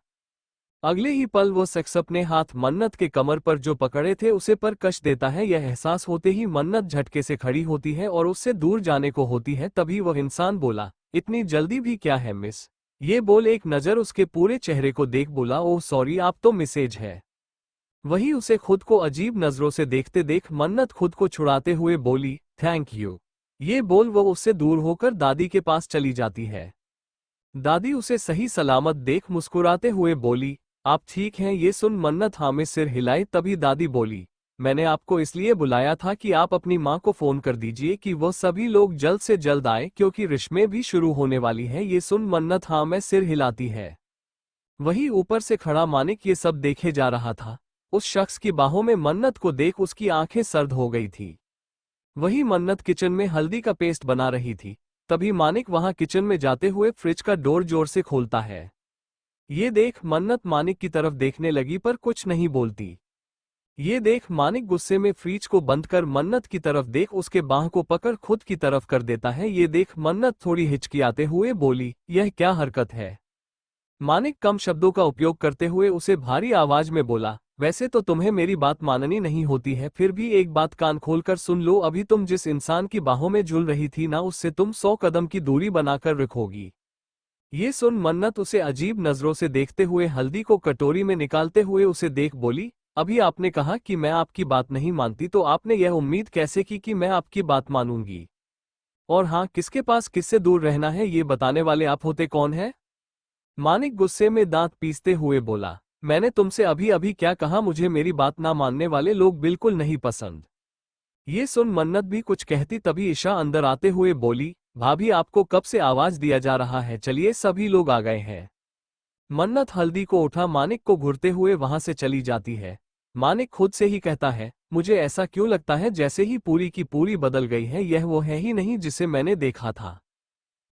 अगले ही पल वो शख्स अपने हाथ मन्नत के कमर पर जो पकड़े थे उसे पर कस देता है। यह एहसास होते ही मन्नत झटके से खड़ी होती है और उससे दूर जाने को होती है। तभी वह इंसान बोला, इतनी जल्दी भी क्या है मिस? ये बोल एक नज़र उसके पूरे चेहरे को देख बोला, ओह सॉरी, आप तो मिसेज है। वही उसे खुद को अजीब नजरों से देखते देख मन्नत खुद को छुड़ाते हुए बोली, थैंक यू। ये बोल वो उससे दूर होकर दादी के पास चली जाती है। दादी उसे सही सलामत देख मुस्कुराते हुए बोली, आप ठीक हैं? ये सुन मन्नत हाँ में सिर हिलाई। तभी दादी बोली, मैंने आपको इसलिए बुलाया था कि आप अपनी माँ को फोन कर दीजिए कि वह सभी लोग जल्द से जल्द आए क्योंकि रिश्में भी शुरू होने वाली हैं। ये सुन मन्नत हाँ में सिर हिलाती है। वही ऊपर से खड़ा मानिक ये सब देखे जा रहा था। उस शख्स की बाहों में मन्नत को देख उसकी आंखें सर्द हो गई थी। वही मन्नत किचन में हल्दी का पेस्ट बना रही थी। तभी मानिक वहां किचन में जाते हुए फ्रिज का डोर जोर से खोलता है। ये देख मन्नत मानिक की तरफ देखने लगी पर कुछ नहीं बोलती। ये देख मानिक गुस्से में फ्रिज को बंद कर मन्नत की तरफ देख उसके बाह को पकड़ खुद की तरफ कर देता है। ये देख मन्नत थोड़ी हिचकियाते हुए बोली, यह क्या हरकत है? मानिक कम शब्दों का उपयोग करते हुए उसे भारी आवाज में बोला, वैसे तो तुम्हें मेरी बात माननी नहीं होती है, फिर भी एक बात कान खोलकर सुन लो। अभी तुम जिस इंसान की बाहों में झूल रही थी ना, उससे तुम 100 कदम की दूरी बनाकर रखोगी। ये सुन मन्नत उसे अजीब नजरों से देखते हुए हल्दी को कटोरी में निकालते हुए उसे देख बोली, अभी आपने कहा कि मैं आपकी बात नहीं मानती, तो आपने यह उम्मीद कैसे की कि मैं आपकी बात मानूंगी? और हाँ, किसके पास किससे दूर रहना है ये बताने वाले आप होते कौन है? मानिक गुस्से में दांत पीसते हुए बोला, मैंने तुमसे अभी अभी क्या कहा? मुझे मेरी बात ना मानने वाले लोग बिल्कुल नहीं पसंद। ये सुन मन्नत भी कुछ कहती तभी ईशा अंदर आते हुए बोली, भाभी आपको कब से आवाज दिया जा रहा है, चलिए सभी लोग आ गए हैं। मन्नत हल्दी को उठा मानिक को घूरते हुए वहां से चली जाती है। मानिक खुद से ही कहता है, मुझे ऐसा क्यों लगता है जैसे ही पूरी की पूरी बदल गई है, यह वो है ही नहीं जिसे मैंने देखा था।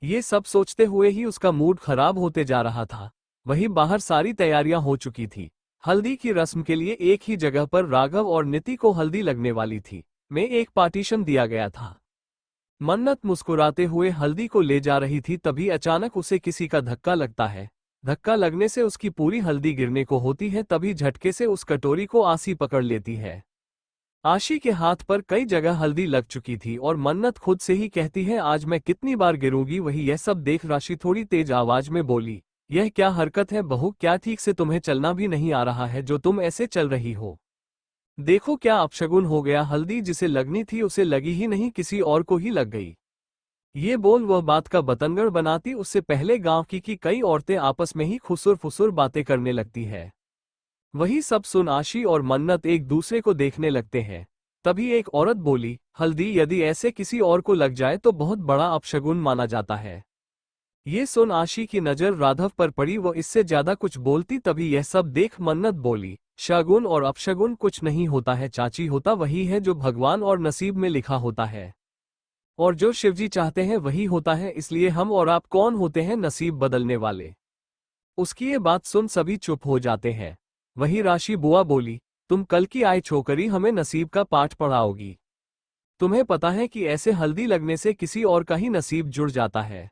ये सब सोचते हुए ही उसका मूड खराब होते जा रहा था। वहीं बाहर सारी तैयारियां हो चुकी थी। हल्दी की रस्म के लिए एक ही जगह पर राघव और नीति को हल्दी लगने वाली थी में एक पार्टीशन दिया गया था। मन्नत मुस्कुराते हुए हल्दी को ले जा रही थी तभी अचानक उसे किसी का धक्का लगता है। धक्का लगने से उसकी पूरी हल्दी गिरने को होती है। तभी झटके से उस कटोरी को आशी पकड़ लेती है। आशी के हाथ पर कई जगह हल्दी लग चुकी थी और मन्नत खुद से ही कहती है, आज मैं कितनी बार गिरूंगी। वही यह सब देख राशि थोड़ी तेज आवाज में बोली, यह क्या हरकत है बहू? क्या ठीक से तुम्हें चलना भी नहीं आ रहा है जो तुम ऐसे चल रही हो? देखो क्या अपशगुन हो गया, हल्दी जिसे लगनी थी उसे लगी ही नहीं, किसी और को ही लग गई। ये बोल वह बात का बतंगड़ बनाती उससे पहले गांव की कई औरतें आपस में ही खुसुर फुसुर बातें करने लगती है। वही सब सुन आशी और मन्नत एक दूसरे को देखने लगते हैं। तभी एक औरत बोली, हल्दी यदि ऐसे किसी और को लग जाए तो बहुत बड़ा अपशगुन माना जाता है। ये सुन आशी की नजर राघव पर पड़ी, वो इससे ज्यादा कुछ बोलती तभी यह सब देख मन्नत बोली, शगुन और अपशगुन कुछ नहीं होता है चाची, होता वही है जो भगवान और नसीब में लिखा होता है। और जो शिवजी चाहते हैं वही होता है, इसलिए हम और आप कौन होते हैं नसीब बदलने वाले। उसकी ये बात सुन सभी चुप हो जाते हैं। वही राशि बुआ बोली, तुम कल की आय छोकरी हमें नसीब का पाठ पढ़ाओगी। तुम्हें पता है कि ऐसे हल्दी लगने से किसी और का ही नसीब जुड़ जाता है।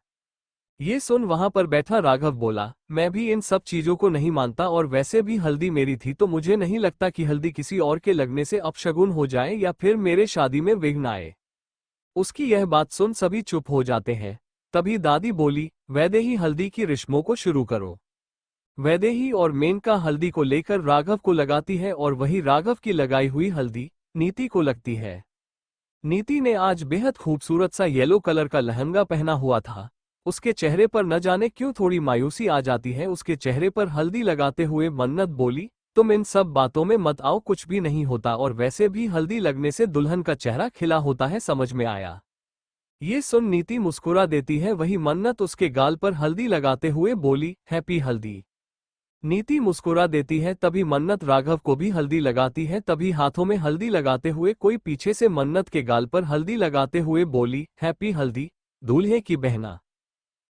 ये सुन वहां पर बैठा राघव बोला, मैं भी इन सब चीजों को नहीं मानता और वैसे भी हल्दी मेरी थी तो मुझे नहीं लगता कि हल्दी किसी और के लगने से अपशगुन हो जाए या फिर मेरे शादी में विघ्न आए। उसकी यह बात सुन सभी चुप हो जाते हैं। तभी दादी बोली, वैदेही हल्दी की रस्मों को शुरू करो। वैदेही और मेनका हल्दी को लेकर राघव को लगाती है और वही राघव की लगाई हुई हल्दी नीति को लगती है। नीति ने आज बेहद खूबसूरत सा येलो कलर का लहंगा पहना हुआ था। उसके चेहरे पर न जाने क्यों थोड़ी मायूसी आ जाती है। उसके चेहरे पर हल्दी लगाते हुए मन्नत बोली, तुम इन सब बातों में मत आओ, कुछ भी नहीं होता, और वैसे भी हल्दी लगने से दुल्हन का चेहरा खिला होता है, समझ में आया? ये सुन नीति मुस्कुरा देती है। वही मन्नत उसके गाल पर हल्दी लगाते हुए बोली, हैप्पी हल्दी। नीति मुस्कुरा देती है। तभी मन्नत राघव को भी हल्दी लगाती है। तभी हाथों में हल्दी लगाते हुए कोई पीछे से मन्नत के गाल पर हल्दी लगाते हुए बोली, हैप्पी हल्दी दूल्हे की बहना।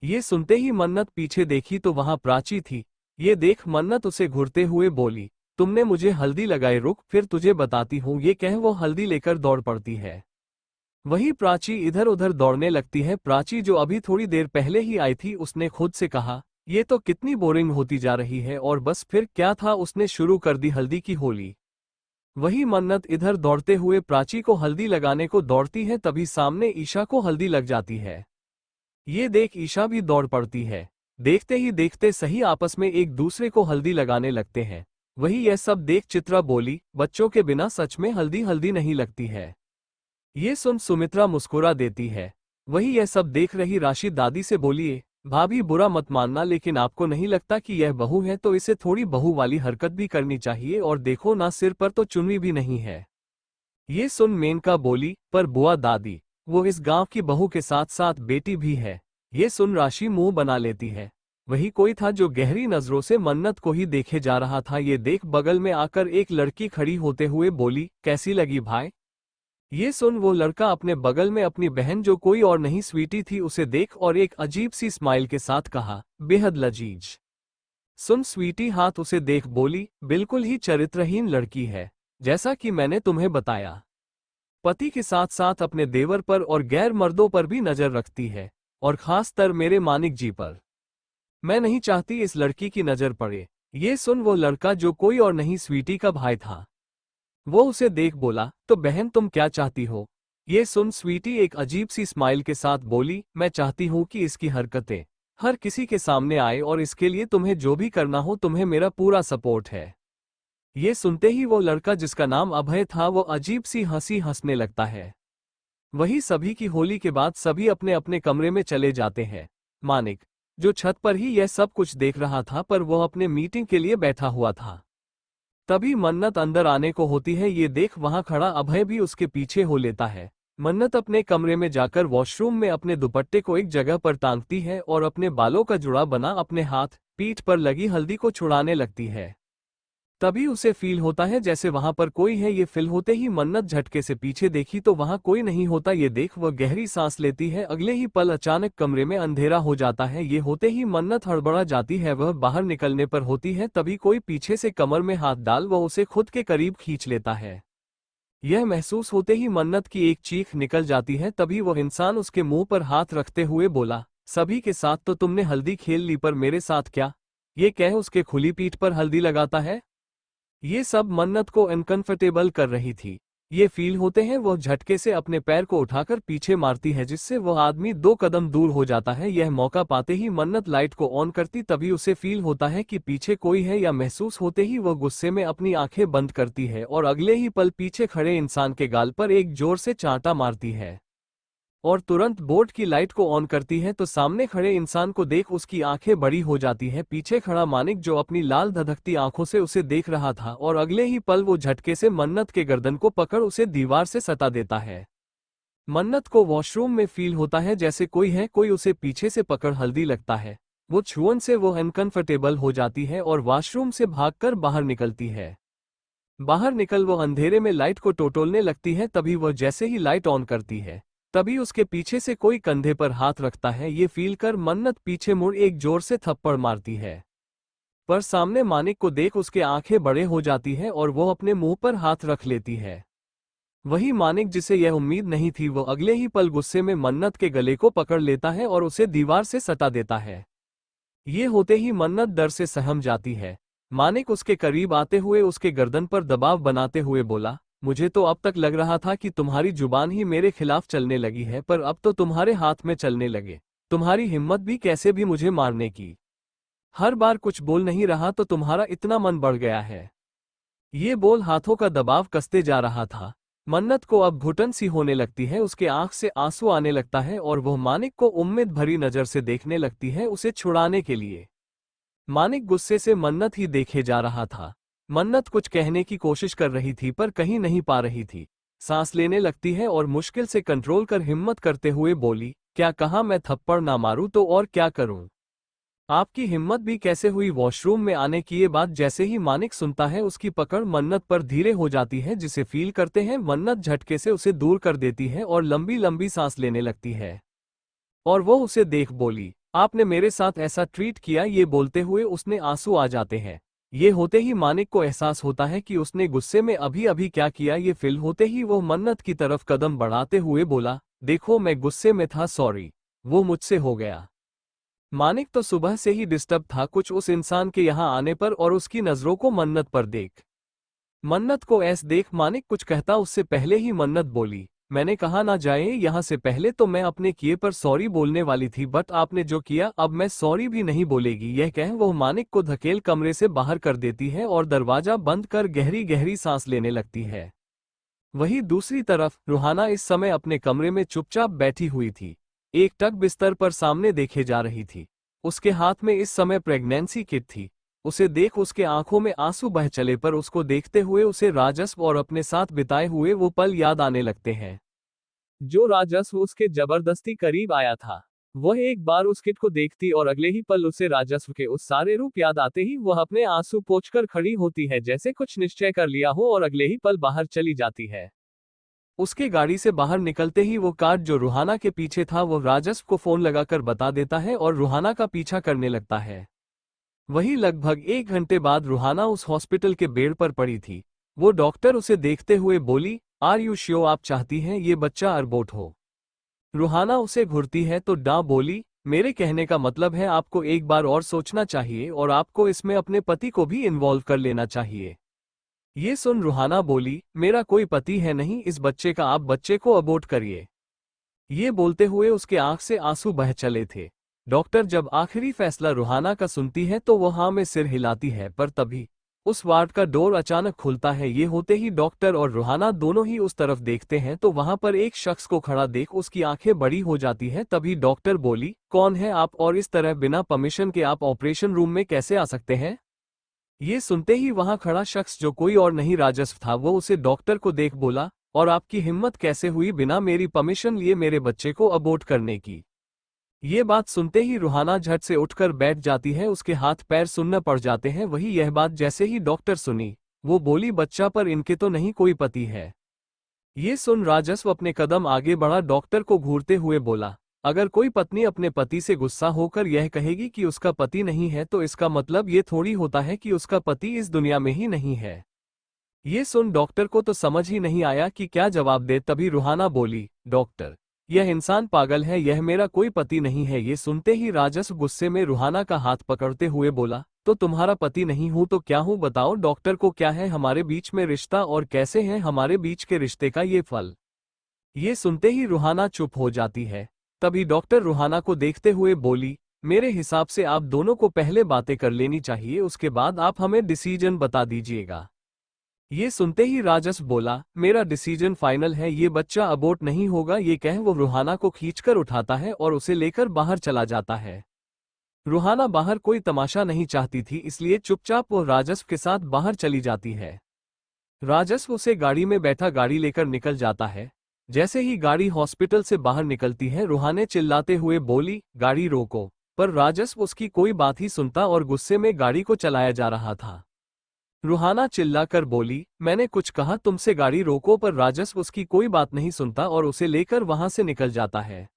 ये सुनते ही मन्नत पीछे देखी तो वहां प्राची थी। ये देख मन्नत उसे घूरते हुए बोली, तुमने मुझे हल्दी लगाई, रुक फिर तुझे बताती हूँ। ये कह वो हल्दी लेकर दौड़ पड़ती है। वही प्राची इधर उधर दौड़ने लगती है। प्राची जो अभी थोड़ी देर पहले ही आई थी, उसने खुद से कहा, ये तो कितनी बोरिंग होती जा रही है, और बस फिर क्या था, उसने शुरू कर दी हल्दी की होली। वही मन्नत इधर दौड़ते हुए प्राची को हल्दी लगाने को दौड़ती है, तभी सामने ईशा को हल्दी लग जाती है। ये देख ईशा भी दौड़ पड़ती है। देखते ही देखते सही आपस में एक दूसरे को हल्दी लगाने लगते हैं। वही यह सब देख चित्रा बोली, बच्चों के बिना सच में हल्दी हल्दी नहीं लगती है। ये सुन सुमित्रा मुस्कुरा देती है। वही यह सब देख रही राशि दादी से बोली, भाभी बुरा मत मानना, लेकिन आपको नहीं लगता कि यह बहू है तो इसे थोड़ी बहू वाली हरकत भी करनी चाहिए, और देखो ना, सिर पर तो चुन्नी भी नहीं है। ये सुन मेनका बोली, पर बुआ दादी, वो इस गांव की बहू के साथ साथ बेटी भी है। ये सुन राशि मुंह बना लेती है। वही कोई था जो गहरी नजरों से मन्नत को ही देखे जा रहा था। ये देख बगल में आकर एक लड़की खड़ी होते हुए बोली, कैसी लगी भाई? ये सुन वो लड़का अपने बगल में अपनी बहन जो कोई और नहीं स्वीटी थी उसे देख और एक अजीब सी स्माइल के साथ कहा, बेहद लजीज। सुन स्वीटी हाथ उसे देख बोली, बिल्कुल ही चरित्रहीन लड़की है, जैसा कि मैंने तुम्हें बताया। पति के साथ साथ अपने देवर पर और गैर मर्दों पर भी नजर रखती है, और खासतर मेरे मानिक जी पर। मैं नहीं चाहती इस लड़की की नजर पड़े। ये सुन वो लड़का जो कोई और नहीं स्वीटी का भाई था, वो उसे देख बोला, तो बहन तुम क्या चाहती हो? ये सुन स्वीटी एक अजीब सी स्माइल के साथ बोली, मैं चाहती हूँ कि इसकी हरकतें हर किसी के सामने आए, और इसके लिए तुम्हें जो भी करना हो, तुम्हें मेरा पूरा सपोर्ट है। ये सुनते ही वो लड़का जिसका नाम अभय था, वो अजीब सी हंसी हंसने लगता है। वही सभी की होली के बाद सभी अपने अपने कमरे में चले जाते हैं। मानिक जो छत पर ही यह सब कुछ देख रहा था, पर वो अपने मीटिंग के लिए बैठा हुआ था। तभी मन्नत अंदर आने को होती है। ये देख वहां खड़ा अभय भी उसके पीछे हो लेता है। मन्नत अपने कमरे में जाकर वॉशरूम में अपने दुपट्टे को एक जगह पर टांगती है और अपने बालों का जुड़ा बना अपने हाथ पीठ पर लगी हल्दी को छुड़ाने लगती है। तभी उसे फील होता है जैसे वहां पर कोई है। ये फील होते ही मन्नत झटके से पीछे देखी तो वहां कोई नहीं होता। ये देख वह गहरी सांस लेती है। अगले ही पल अचानक कमरे में अंधेरा हो जाता है। ये होते ही मन्नत हड़बड़ा जाती है। वह बाहर निकलने पर होती है, तभी कोई पीछे से कमर में हाथ डाल वह उसे खुद के करीब खींच लेता है। यह महसूस होते ही मन्नत की एक चीख निकल जाती है। तभी वह इंसान उसके मुंह पर हाथ रखते हुए बोला, सभी के साथ तो तुमने हल्दी खेल ली, पर मेरे साथ क्या? ये कह उसके खुली पीठ पर हल्दी लगाता है। ये सब मन्नत को अनकंफर्टेबल कर रही थी। ये फील होते हैं वह झटके से अपने पैर को उठाकर पीछे मारती है, जिससे वह आदमी 2 कदम दूर हो जाता है। यह मौका पाते ही मन्नत लाइट को ऑन करती, तभी उसे फील होता है कि पीछे कोई है। या महसूस होते ही वह गुस्से में अपनी आंखें बंद करती है और अगले ही पल पीछे खड़े इंसान के गाल पर एक जोर से चांटा मारती है और तुरंत बोर्ड की लाइट को ऑन करती है। तो सामने खड़े इंसान को देख उसकी आंखें बड़ी हो जाती हैं। पीछे खड़ा मानिक जो अपनी लाल धधकती आंखों से उसे देख रहा था, और अगले ही पल वो झटके से मन्नत के गर्दन को पकड़ उसे दीवार से सटा देता है। मन्नत को वॉशरूम में फील होता है जैसे कोई है, कोई उसे पीछे से पकड़ हल्दी लगता है। वो छुअन से वो अनकंफर्टेबल हो जाती है और वॉशरूम से भागकर बाहर निकलती है। बाहर निकल वो अंधेरे में लाइट को टटोलने लगती है। तभी वह जैसे ही लाइट ऑन करती है, तभी उसके पीछे से कोई कंधे पर हाथ रखता है। ये फील कर मन्नत पीछे मुड़ एक जोर से थप्पड़ मारती है, पर सामने मानिक को देख उसके आंखें बड़े हो जाती है और वो अपने मुंह पर हाथ रख लेती है। वही मानिक जिसे यह उम्मीद नहीं थी, वो अगले ही पल गुस्से में मन्नत के गले को पकड़ लेता है और उसे दीवार से सटा देता है। ये होते ही मन्नत डर से सहम जाती है। मानिक उसके करीब आते हुए उसके गर्दन पर दबाव बनाते हुए बोला, मुझे तो अब तक लग रहा था कि तुम्हारी जुबान ही मेरे खिलाफ चलने लगी है, पर अब तो तुम्हारे हाथ में चलने लगे। तुम्हारी हिम्मत भी कैसे भी मुझे मारने की। हर बार कुछ बोल नहीं रहा तो तुम्हारा इतना मन बढ़ गया है। ये बोल हाथों का दबाव कसते जा रहा था। मन्नत को अब घुटन सी होने लगती है, उसके आंख से आंसू आने लगता है और वह मानिक को उम्मीद भरी नजर से देखने लगती है उसे छुड़ाने के लिए। मानिक गुस्से से मन्नत ही देखे जा रहा था। मन्नत कुछ कहने की कोशिश कर रही थी पर कहीं नहीं पा रही थी। सांस लेने लगती है और मुश्किल से कंट्रोल कर हिम्मत करते हुए बोली, क्या कहा मैं थप्पड़ ना मारूं तो और क्या करूं? आपकी हिम्मत भी कैसे हुई वॉशरूम में आने की? ये बात जैसे ही मानिक सुनता है उसकी पकड़ मन्नत पर धीरे हो जाती है, जिसे फील करते हैं मन्नत झटके से उसे दूर कर देती है और लंबी लंबी सांस लेने लगती है। और वो उसे देख बोली, आपने मेरे साथ ऐसा ट्रीट किया, ये बोलते हुए उसने आंसू आ जाते हैं। ये होते ही मानिक को एहसास होता है कि उसने गुस्से में अभी अभी क्या किया। ये फील होते ही वो मन्नत की तरफ कदम बढ़ाते हुए बोला, देखो मैं गुस्से में था, सॉरी, वो मुझसे हो गया। मानिक तो सुबह से ही डिस्टर्ब था कुछ उस इंसान के यहाँ आने पर और उसकी नजरों को मन्नत पर देख। मन्नत को ऐसे देख मानिक कुछ कहता उससे पहले ही मन्नत बोली, मैंने कहा ना जाए यहाँ से, पहले तो मैं अपने किए पर सॉरी बोलने वाली थी, बट आपने जो किया अब मैं सॉरी भी नहीं बोलेगी। यह कह वो मानिक को धकेल कमरे से बाहर कर देती है और दरवाजा बंद कर गहरी गहरी सांस लेने लगती है। वहीं दूसरी तरफ रुहाना इस समय अपने कमरे में चुपचाप बैठी हुई थी, एक टक बिस्तर पर सामने देखे जा रही थी। उसके हाथ में इस समय प्रेगनेंसी किट थी। उसे देख उसके आंखों में आंसू बह चले, पर उसको देखते हुए उसे राजस्व और अपने साथ बिताए हुए वो पल याद आने लगते हैं, जो राजस्व उसके जबरदस्ती करीब आया था। वह एक बार उस किट को देखती और अगले ही पल उसे राजस्व के उस सारे रूप याद आते ही वह अपने आंसू पोंछकर खड़ी होती है, जैसे कुछ निश्चय कर लिया हो, और अगले ही पल बाहर चली जाती है। उसके गाड़ी से बाहर निकलते ही वो कार जो रुहाना के पीछे था वो राजस्व को फोन लगाकर बता देता है और रुहाना का पीछा करने लगता है। वही लगभग 1 घंटे बाद रुहाना उस हॉस्पिटल के बेड पर पड़ी थी। वो डॉक्टर उसे देखते हुए बोली, आर यू श्योर, आप चाहती हैं ये बच्चा अबॉर्ट हो? रुहाना उसे घूरती है तो डा बोली, मेरे कहने का मतलब है आपको एक बार और सोचना चाहिए और आपको इसमें अपने पति को भी इन्वॉल्व कर लेना चाहिए। ये सुन रुहाना बोली, मेरा कोई पति है नहीं इस बच्चे का, आप बच्चे को अबॉर्ट करिए। ये बोलते हुए उसके आंख से आंसू बह चले थे। डॉक्टर जब आखिरी फैसला रुहाना का सुनती है तो वो हाँ में सिर हिलाती है, पर तभी उस वार्ड का डोर अचानक खुलता है। ये होते ही डॉक्टर और रुहाना दोनों ही उस तरफ देखते हैं तो वहां पर एक शख्स को खड़ा देख उसकी आंखें बड़ी हो जाती हैं। तभी डॉक्टर बोली, कौन है आप और इस तरह बिना परमिशन के आप ऑपरेशन रूम में कैसे आ सकते हैं? ये सुनते ही वहां खड़ा शख्स जो कोई और नहीं राजस्व था, वो उसे डॉक्टर को देख बोला, और आपकी हिम्मत कैसे हुई बिना मेरी परमिशन लिए मेरे बच्चे को अबॉर्ट करने की? ये बात सुनते ही रुहाना झट से उठकर बैठ जाती है, उसके हाथ पैर सुन्न पड़ जाते हैं। वही यह बात जैसे ही डॉक्टर सुनी, वो बोली, बच्चा पर इनके तो नहीं कोई पति है। ये सुन राजस्व अपने कदम आगे बढ़ा, डॉक्टर को घूरते हुए बोला, अगर कोई पत्नी अपने पति से गुस्सा होकर यह कहेगी कि उसका पति नहीं है तो इसका मतलब ये थोड़ी होता है कि उसका पति इस दुनिया में ही नहीं है। ये सुन डॉक्टर को तो समझ ही नहीं आया कि क्या जवाब दे। तभी रुहाना बोली, डॉक्टर, यह इंसान पागल है, यह मेरा कोई पति नहीं है। ये सुनते ही राजस्व गुस्से में रुहाना का हाथ पकड़ते हुए बोला, तो तुम्हारा पति नहीं हूं तो क्या हूं बताओ डॉक्टर को, क्या है हमारे बीच में रिश्ता और कैसे है हमारे बीच के रिश्ते का ये फल? ये सुनते ही रुहाना चुप हो जाती है। तभी डॉक्टर रुहाना को देखते हुए बोली, मेरे हिसाब से आप दोनों को पहले बातें कर लेनी चाहिए, उसके बाद आप हमें डिसीजन बता दीजिएगा। ये सुनते ही राजस्व बोला, मेरा डिसीजन फाइनल है, ये बच्चा अबॉर्ट नहीं होगा। ये कह वो रुहाना को खींचकर उठाता है और उसे लेकर बाहर चला जाता है। रुहाना बाहर कोई तमाशा नहीं चाहती थी, इसलिए चुपचाप वो राजस्व के साथ बाहर चली जाती है। राजस्व उसे गाड़ी में बैठा गाड़ी लेकर निकल जाता है। जैसे ही गाड़ी हॉस्पिटल से बाहर निकलती है, रुहाने चिल्लाते हुए बोली, गाड़ी रोको, पर राजस्व उसकी कोई बात ही सुनता और गुस्से में गाड़ी को चलाया जा रहा था। रुहाना चिल्लाकर बोली, मैंने कुछ कहा तुमसे गाड़ी रोको, पर राजस्व उसकी कोई बात नहीं सुनता और उसे लेकर वहां से निकल जाता है।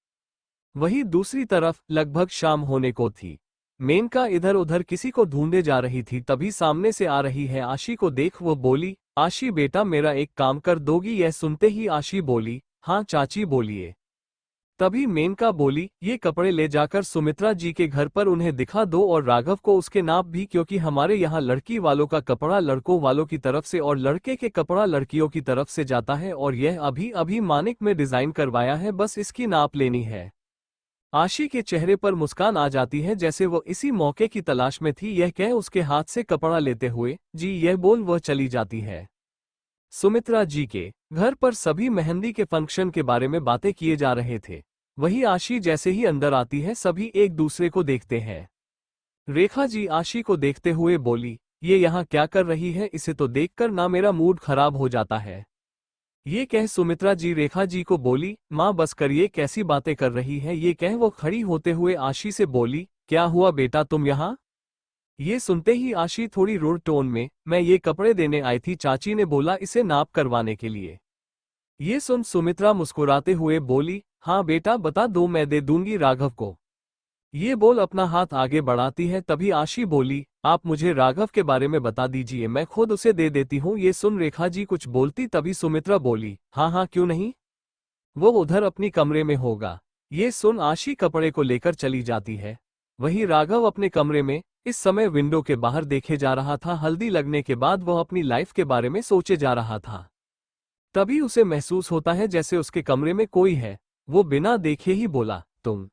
वहीं दूसरी तरफ लगभग शाम होने को थी। मेनका इधर उधर किसी को ढूंढे जा रही थी, तभी सामने से आ रही है आशी को देख वो बोली, आशी बेटा मेरा एक काम कर दोगी? यह सुनते ही आशी बोली, हाँ चाची बोलिए। तभी मेनका बोली, ये कपड़े ले जाकर सुमित्रा जी के घर पर उन्हें दिखा दो और राघव को उसके नाप भी, क्योंकि हमारे यहाँ लड़की वालों का कपड़ा लड़कों वालों की तरफ से और लड़के के कपड़ा लड़कियों की तरफ से जाता है, और यह अभी अभी मानिक में डिजाइन करवाया है, बस इसकी नाप लेनी है। आशी के चेहरे पर मुस्कान आ जाती है, जैसे वो इसी मौके की तलाश में थी। यह कह उसके हाथ से कपड़ा लेते हुए जी यह बोल वह चली जाती है। सुमित्रा जी के घर पर सभी मेहंदी के फंक्शन के बारे में बातें किए जा रहे थे। वही आशी जैसे ही अंदर आती है, सभी एक दूसरे को देखते हैं। रेखा जी आशी को देखते हुए बोली, ये यहाँ क्या कर रही है? इसे तो देखकर ना मेरा मूड खराब हो जाता है। ये कह सुमित्रा जी रेखा जी को बोली, माँ बस करिए, कैसी बातें कर रही है? ये कह वो खड़ी होते हुए आशी से बोली, क्या हुआ बेटा तुम यहाँ? ये सुनते ही आशी थोड़ी रूड टोन में, मैं ये कपड़े देने आई थी, चाची ने बोला इसे नाप करवाने के लिए। ये सुन सुमित्रा मुस्कुराते हुए बोली, हाँ बेटा बता दो, मैं दे दूंगी राघव को। ये बोल अपना हाथ आगे बढ़ाती है। तभी आशी बोली, आप मुझे राघव के बारे में बता दीजिए, मैं खुद उसे दे देती हूँ। ये सुन रेखा जी कुछ बोलती तभी सुमित्रा बोली, हाँ हाँ क्यों नहीं, वो उधर अपनी कमरे में होगा। ये सुन आशी कपड़े को लेकर चली जाती है। वहीं राघव अपने कमरे में इस समय विंडो के बाहर देखे जा रहा था। हल्दी लगने के बाद वह अपनी लाइफ के बारे में सोचे जा रहा था। तभी उसे महसूस होता है जैसे उसके कमरे में कोई है। वो बिना देखे ही बोला, तुम।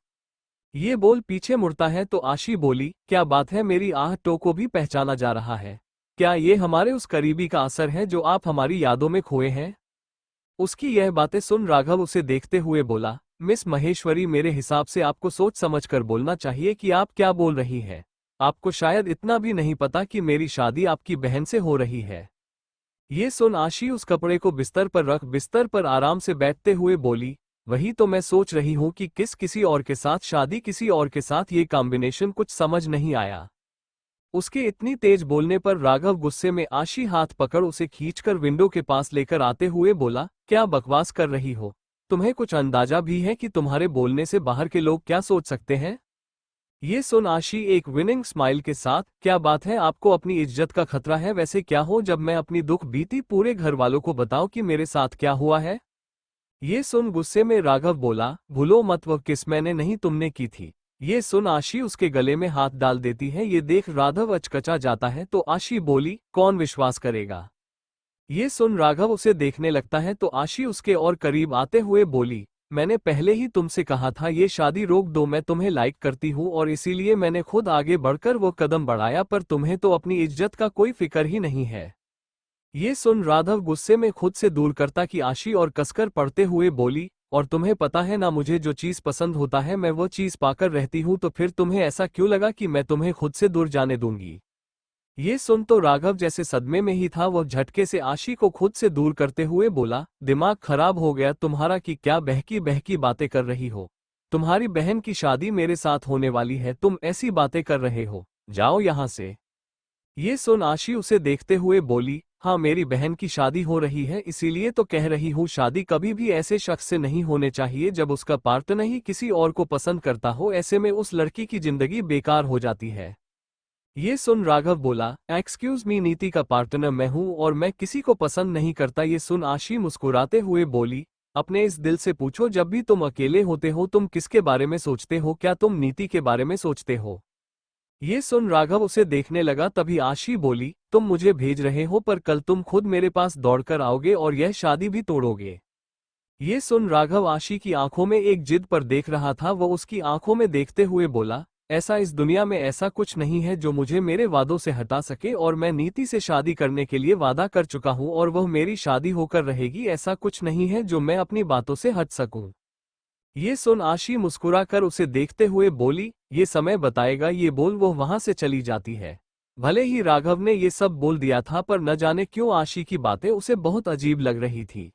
ये बोल पीछे मुड़ता है तो आशी बोली, क्या बात है, मेरी आहटों को भी पहचाना जा रहा है। क्या ये हमारे उस करीबी का असर है जो आप हमारी यादों में खोए हैं? उसकी यह बातें सुन राघव उसे देखते हुए बोला, मिस महेश्वरी, मेरे हिसाब से आपको सोच समझकर बोलना चाहिए कि आप क्या बोल रही हैं। आपको शायद इतना भी नहीं पता कि मेरी शादी आपकी बहन से हो रही है। ये सुन आशी उस कपड़े को बिस्तर पर रख बिस्तर पर आराम से बैठते हुए बोली, वही तो मैं सोच रही हूं कि किसी और के साथ शादी, किसी और के साथ ये कॉम्बिनेशन कुछ समझ नहीं आया। उसके इतनी तेज बोलने पर राघव गुस्से में आशी हाथ पकड़ उसे खींचकर विंडो के पास लेकर आते हुए बोला, क्या बकवास कर रही हो? तुम्हें कुछ अंदाजा भी है कि तुम्हारे बोलने से बाहर के लोग क्या सोच सकते हैं? ये सुन आशी एक विनिंग स्माइल के साथ, क्या बात है, आपको अपनी इज्जत का खतरा है? वैसे क्या हो जब मैं अपनी दुख बीती पूरे घर वालों को बताऊं कि मेरे साथ क्या हुआ है? ये सुन गुस्से में राघव बोला, भूलो मत, वह किस मैंने नहीं तुमने की थी। ये सुन आशी उसके गले में हाथ डाल देती है। ये देख राघव अचकचा जाता है तो आशी बोली, कौन विश्वास करेगा? ये सुन राघव उसे देखने लगता है तो आशी उसके और करीब आते हुए बोली, मैंने पहले ही तुमसे कहा था ये शादी रोक दो, मैं तुम्हें लाइक करती हूँ और इसीलिए मैंने खुद आगे बढ़कर वो कदम बढ़ाया, पर तुम्हें तो अपनी इज्जत का कोई फिक्र ही नहीं है। ये सुन राघव गुस्से में खुद से दूर करता कि आशी और कसकर पढ़ते हुए बोली, और तुम्हें पता है ना, मुझे जो चीज़ पसंद होता है मैं वो चीज़ पाकर रहती हूँ, तो फिर तुम्हें ऐसा क्यों लगा कि मैं तुम्हें खुद से दूर जाने दूंगी? ये सुन तो राघव जैसे सदमे में ही था। वह झटके से आशी को खुद से दूर करते हुए बोला, दिमाग खराब हो गया तुम्हारा कि क्या बहकी बहकी बातें कर रही हो? तुम्हारी बहन की शादी मेरे साथ होने वाली है, तुम ऐसी बातें कर रहे हो, जाओ यहां से। ये सुन आशी उसे देखते हुए बोली, हाँ मेरी बहन की शादी हो रही है, इसीलिए तो कह रही हूँ, शादी कभी भी ऐसे शख्स से नहीं होने चाहिए जब उसका पार्टनर ही किसी और को पसंद करता हो, ऐसे में उस लड़की की जिंदगी बेकार हो जाती है। ये सुन राघव बोला, एक्सक्यूज मी, नीति का पार्टनर मैं हूं और मैं किसी को पसंद नहीं करता। ये सुन आशी मुस्कुराते हुए बोली, अपने इस दिल से पूछो, जब भी तुम अकेले होते हो तुम किसके बारे में सोचते हो? क्या तुम नीति के बारे में सोचते हो? ये सुन राघव उसे देखने लगा। तभी आशी बोली, तुम मुझे भेज रहे हो पर कल तुम खुद मेरे पास दौड़कर आओगे और यह शादी भी तोड़ोगे। ये सुन राघव आशी की आंखों में एक जिद पर देख रहा था। वो उसकी आंखों में देखते हुए बोला, ऐसा इस दुनिया में ऐसा कुछ नहीं है जो मुझे मेरे वादों से हटा सके, और मैं नीति से शादी करने के लिए वादा कर चुका हूं और वह मेरी शादी होकर रहेगी। ऐसा कुछ नहीं है जो मैं अपनी बातों से हट सकूं। ये सुन आशी मुस्कुराकर उसे देखते हुए बोली, ये समय बताएगा। ये बोल वो वहां से चली जाती है। भले ही राघव ने ये सब बोल दिया था पर न जाने क्यों आशी की बातें उसे बहुत अजीब लग रही थी।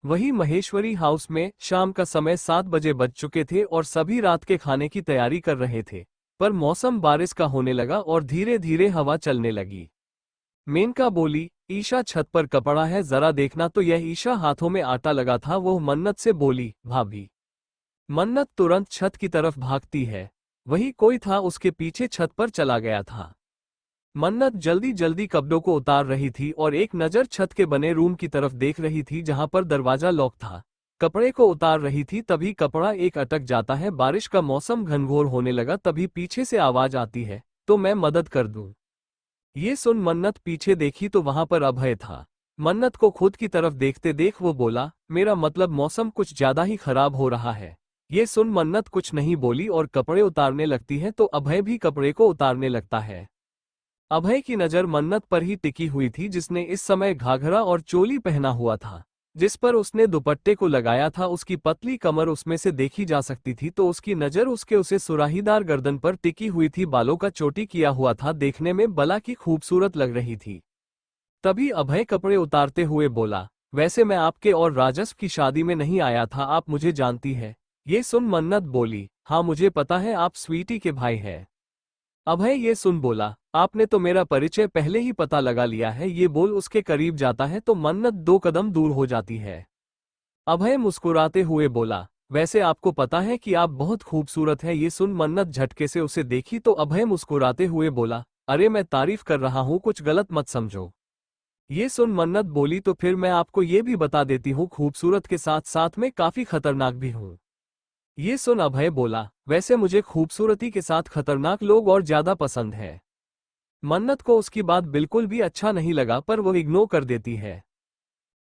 वहीं महेश्वरी हाउस में शाम का समय 7 बजे बज चुके थे और सभी रात के खाने की तैयारी कर रहे थे, पर मौसम बारिश का होने लगा और धीरे धीरे हवा चलने लगी। मेनका बोली, ईशा छत पर कपड़ा है, जरा देखना। तो यह ईशा हाथों में आटा लगा था। वो मन्नत से बोली, भाभी। मन्नत तुरंत छत की तरफ भागती है। वही कोई था उसके पीछे छत पर चला गया था। मन्नत जल्दी जल्दी कपड़ों को उतार रही थी और एक नज़र छत के बने रूम की तरफ देख रही थी जहां पर दरवाजा लॉक था। कपड़े को उतार रही थी तभी कपड़ा एक अटक जाता है। बारिश का मौसम घनघोर होने लगा। तभी पीछे से आवाज आती है, तो मैं मदद कर दूं। ये सुन मन्नत पीछे देखी तो वहां पर अभय था। मन्नत को खुद की तरफ देखते देख वो बोला, मेरा मतलब मौसम कुछ ज्यादा ही खराब हो रहा है। ये सुन मन्नत कुछ नहीं बोली और कपड़े उतारने लगती है तो अभय भी कपड़े को उतारने लगता है। अभय की नज़र मन्नत पर ही टिकी हुई थी जिसने इस समय घाघरा और चोली पहना हुआ था। जिस पर उसने दुपट्टे को लगाया था उसकी पतली कमर उसमें से देखी जा सकती थी, तो उसकी नज़र उसे सुराहीदार गर्दन पर टिकी हुई थी। बालों का चोटी किया हुआ था, देखने में बला की खूबसूरत लग रही थी। तभी अभय कपड़े उतारते हुए बोला, वैसे मैं आपके और राजस्व की शादी में नहीं आया था, आप मुझे जानती है? ये सुन मन्नत बोली, हाँ मुझे पता है, आप स्वीटी के भाई हैं। अभय ये सुन बोला, आपने तो मेरा परिचय पहले ही पता लगा लिया है। ये बोल उसके करीब जाता है तो मन्नत 2 कदम दूर हो जाती है। अभय मुस्कुराते हुए बोला, वैसे आपको पता है कि आप बहुत खूबसूरत हैं। ये सुन मन्नत झटके से उसे देखी तो अभय मुस्कुराते हुए बोला, अरे मैं तारीफ कर रहा हूँ, कुछ गलत मत समझो। ये सुन मन्नत बोली, तो फिर मैं आपको ये भी बता देती हूँ, खूबसूरत के साथ साथ में काफी खतरनाक भी हूँ। ये सुन अभय बोला, वैसे मुझे खूबसूरती के साथ खतरनाक लोग और ज्यादा पसंद है। मन्नत को उसकी बात बिल्कुल भी अच्छा नहीं लगा, पर वो इग्नोर कर देती है।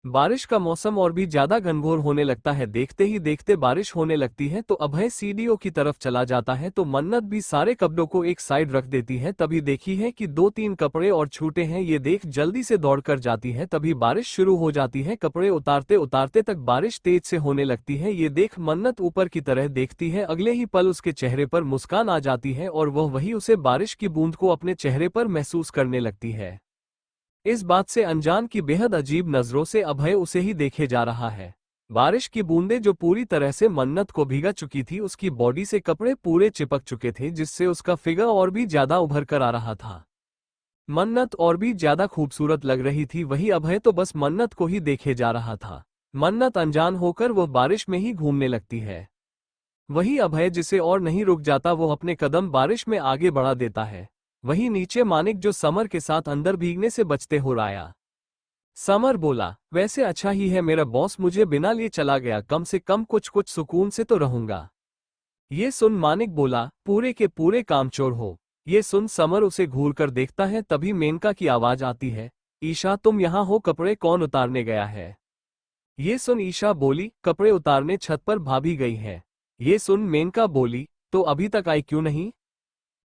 बारिश का मौसम और भी ज्यादा घनघोर होने लगता है। देखते ही देखते बारिश होने लगती है तो अभय सीढ़ियों की तरफ चला जाता है, तो मन्नत भी सारे कपड़ों को एक साइड रख देती है। तभी देखी है कि 2-3 कपड़े और छूटे हैं। ये देख जल्दी से दौड़कर जाती है। तभी बारिश शुरू हो जाती है। कपड़े उतारते उतारते तक बारिश तेज से होने लगती है। ये देख मन्नत ऊपर की तरह देखती है। अगले ही पल उसके चेहरे पर मुस्कान आ जाती है और वह वही उसे बारिश की बूंद को अपने चेहरे पर महसूस करने लगती है। इस बात से अनजान की बेहद अजीब नजरों से अभय उसे ही देखे जा रहा है। बारिश की बूंदें जो पूरी तरह से मन्नत को भीगा चुकी थी, उसकी बॉडी से कपड़े पूरे चिपक चुके थे, जिससे उसका फिगर और भी ज्यादा उभर कर आ रहा था। मन्नत और भी ज्यादा खूबसूरत लग रही थी, वही अभय तो बस मन्नत को ही देखे जा रहा था। मन्नत अनजान होकर वो बारिश में ही घूमने लगती है। वही अभय जिसे और नहीं रुक जाता, वो अपने कदम बारिश में आगे बढ़ा देता है। वही नीचे मानिक जो समर के साथ अंदर भीगने से बचते हो आया। समर बोला, वैसे अच्छा ही है मेरा बॉस मुझे बिना लिए चला गया, कम से कम कुछ कुछ सुकून से तो रहूंगा। ये सुन मानिक बोला, पूरे के पूरे कामचोर हो। ये सुन समर उसे घूर कर देखता है। तभी मेनका की आवाज आती है, ईशा तुम यहाँ हो, कपड़े कौन उतारने गया है? ये सुन ईशा बोली, कपड़े उतारने छत पर भाभी गई है। ये सुन मेनका बोली, तो अभी तक आई क्यों नहीं?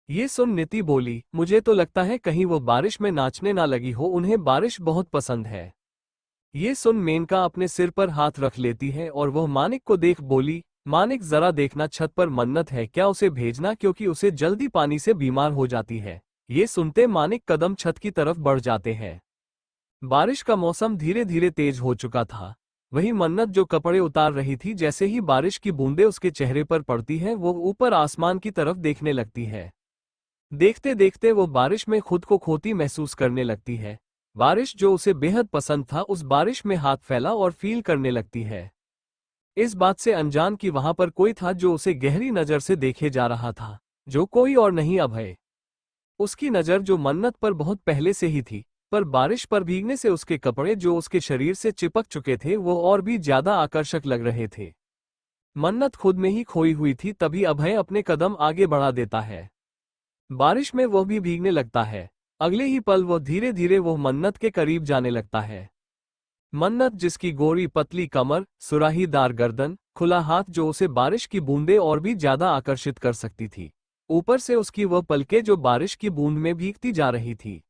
ये सुन नीति बोली, मुझे तो लगता है कहीं वो बारिश में नाचने ना लगी हो, उन्हें बारिश बहुत पसंद है। ये सुन मेनका अपने सिर पर हाथ रख लेती है और वह मानिक को देख बोली, मानिक जरा देखना, छत पर मन्नत है, क्या उसे भेजना, क्योंकि उसे जल्दी पानी से बीमार हो जाती है। ये सुनते मानिक कदम छत की तरफ बढ़ जाते हैं। बारिश का मौसम धीरे धीरे तेज हो चुका था। वही मन्नत जो कपड़े उतार रही थी, जैसे ही बारिश की बूंदें उसके चेहरे पर पड़ती हैं, वो ऊपर आसमान की तरफ देखने लगती है। देखते देखते वो बारिश में खुद को खोती महसूस करने लगती है। बारिश जो उसे बेहद पसंद था, उस बारिश में हाथ फैला और फील करने लगती है। इस बात से अनजान कि वहां पर कोई था जो उसे गहरी नजर से देखे जा रहा था, जो कोई और नहीं अभय। उसकी नजर जो मन्नत पर बहुत पहले से ही थी, पर बारिश पर भीगने से उसके कपड़े जो उसके शरीर से चिपक चुके थे, वो और भी ज्यादा आकर्षक लग रहे थे। मन्नत खुद में ही खोई हुई थी। तभी अभय अपने कदम आगे बढ़ा देता है। बारिश में वह भी भीगने लगता है। अगले ही पल वह धीरे धीरे वो मन्नत के करीब जाने लगता है। मन्नत जिसकी गोरी पतली कमर, सुराहीदार गर्दन, खुला हाथ, जो उसे बारिश की बूंदें और भी ज्यादा आकर्षित कर सकती थी। ऊपर से उसकी वह पलकें जो बारिश की बूंद में भीगती जा रही थी।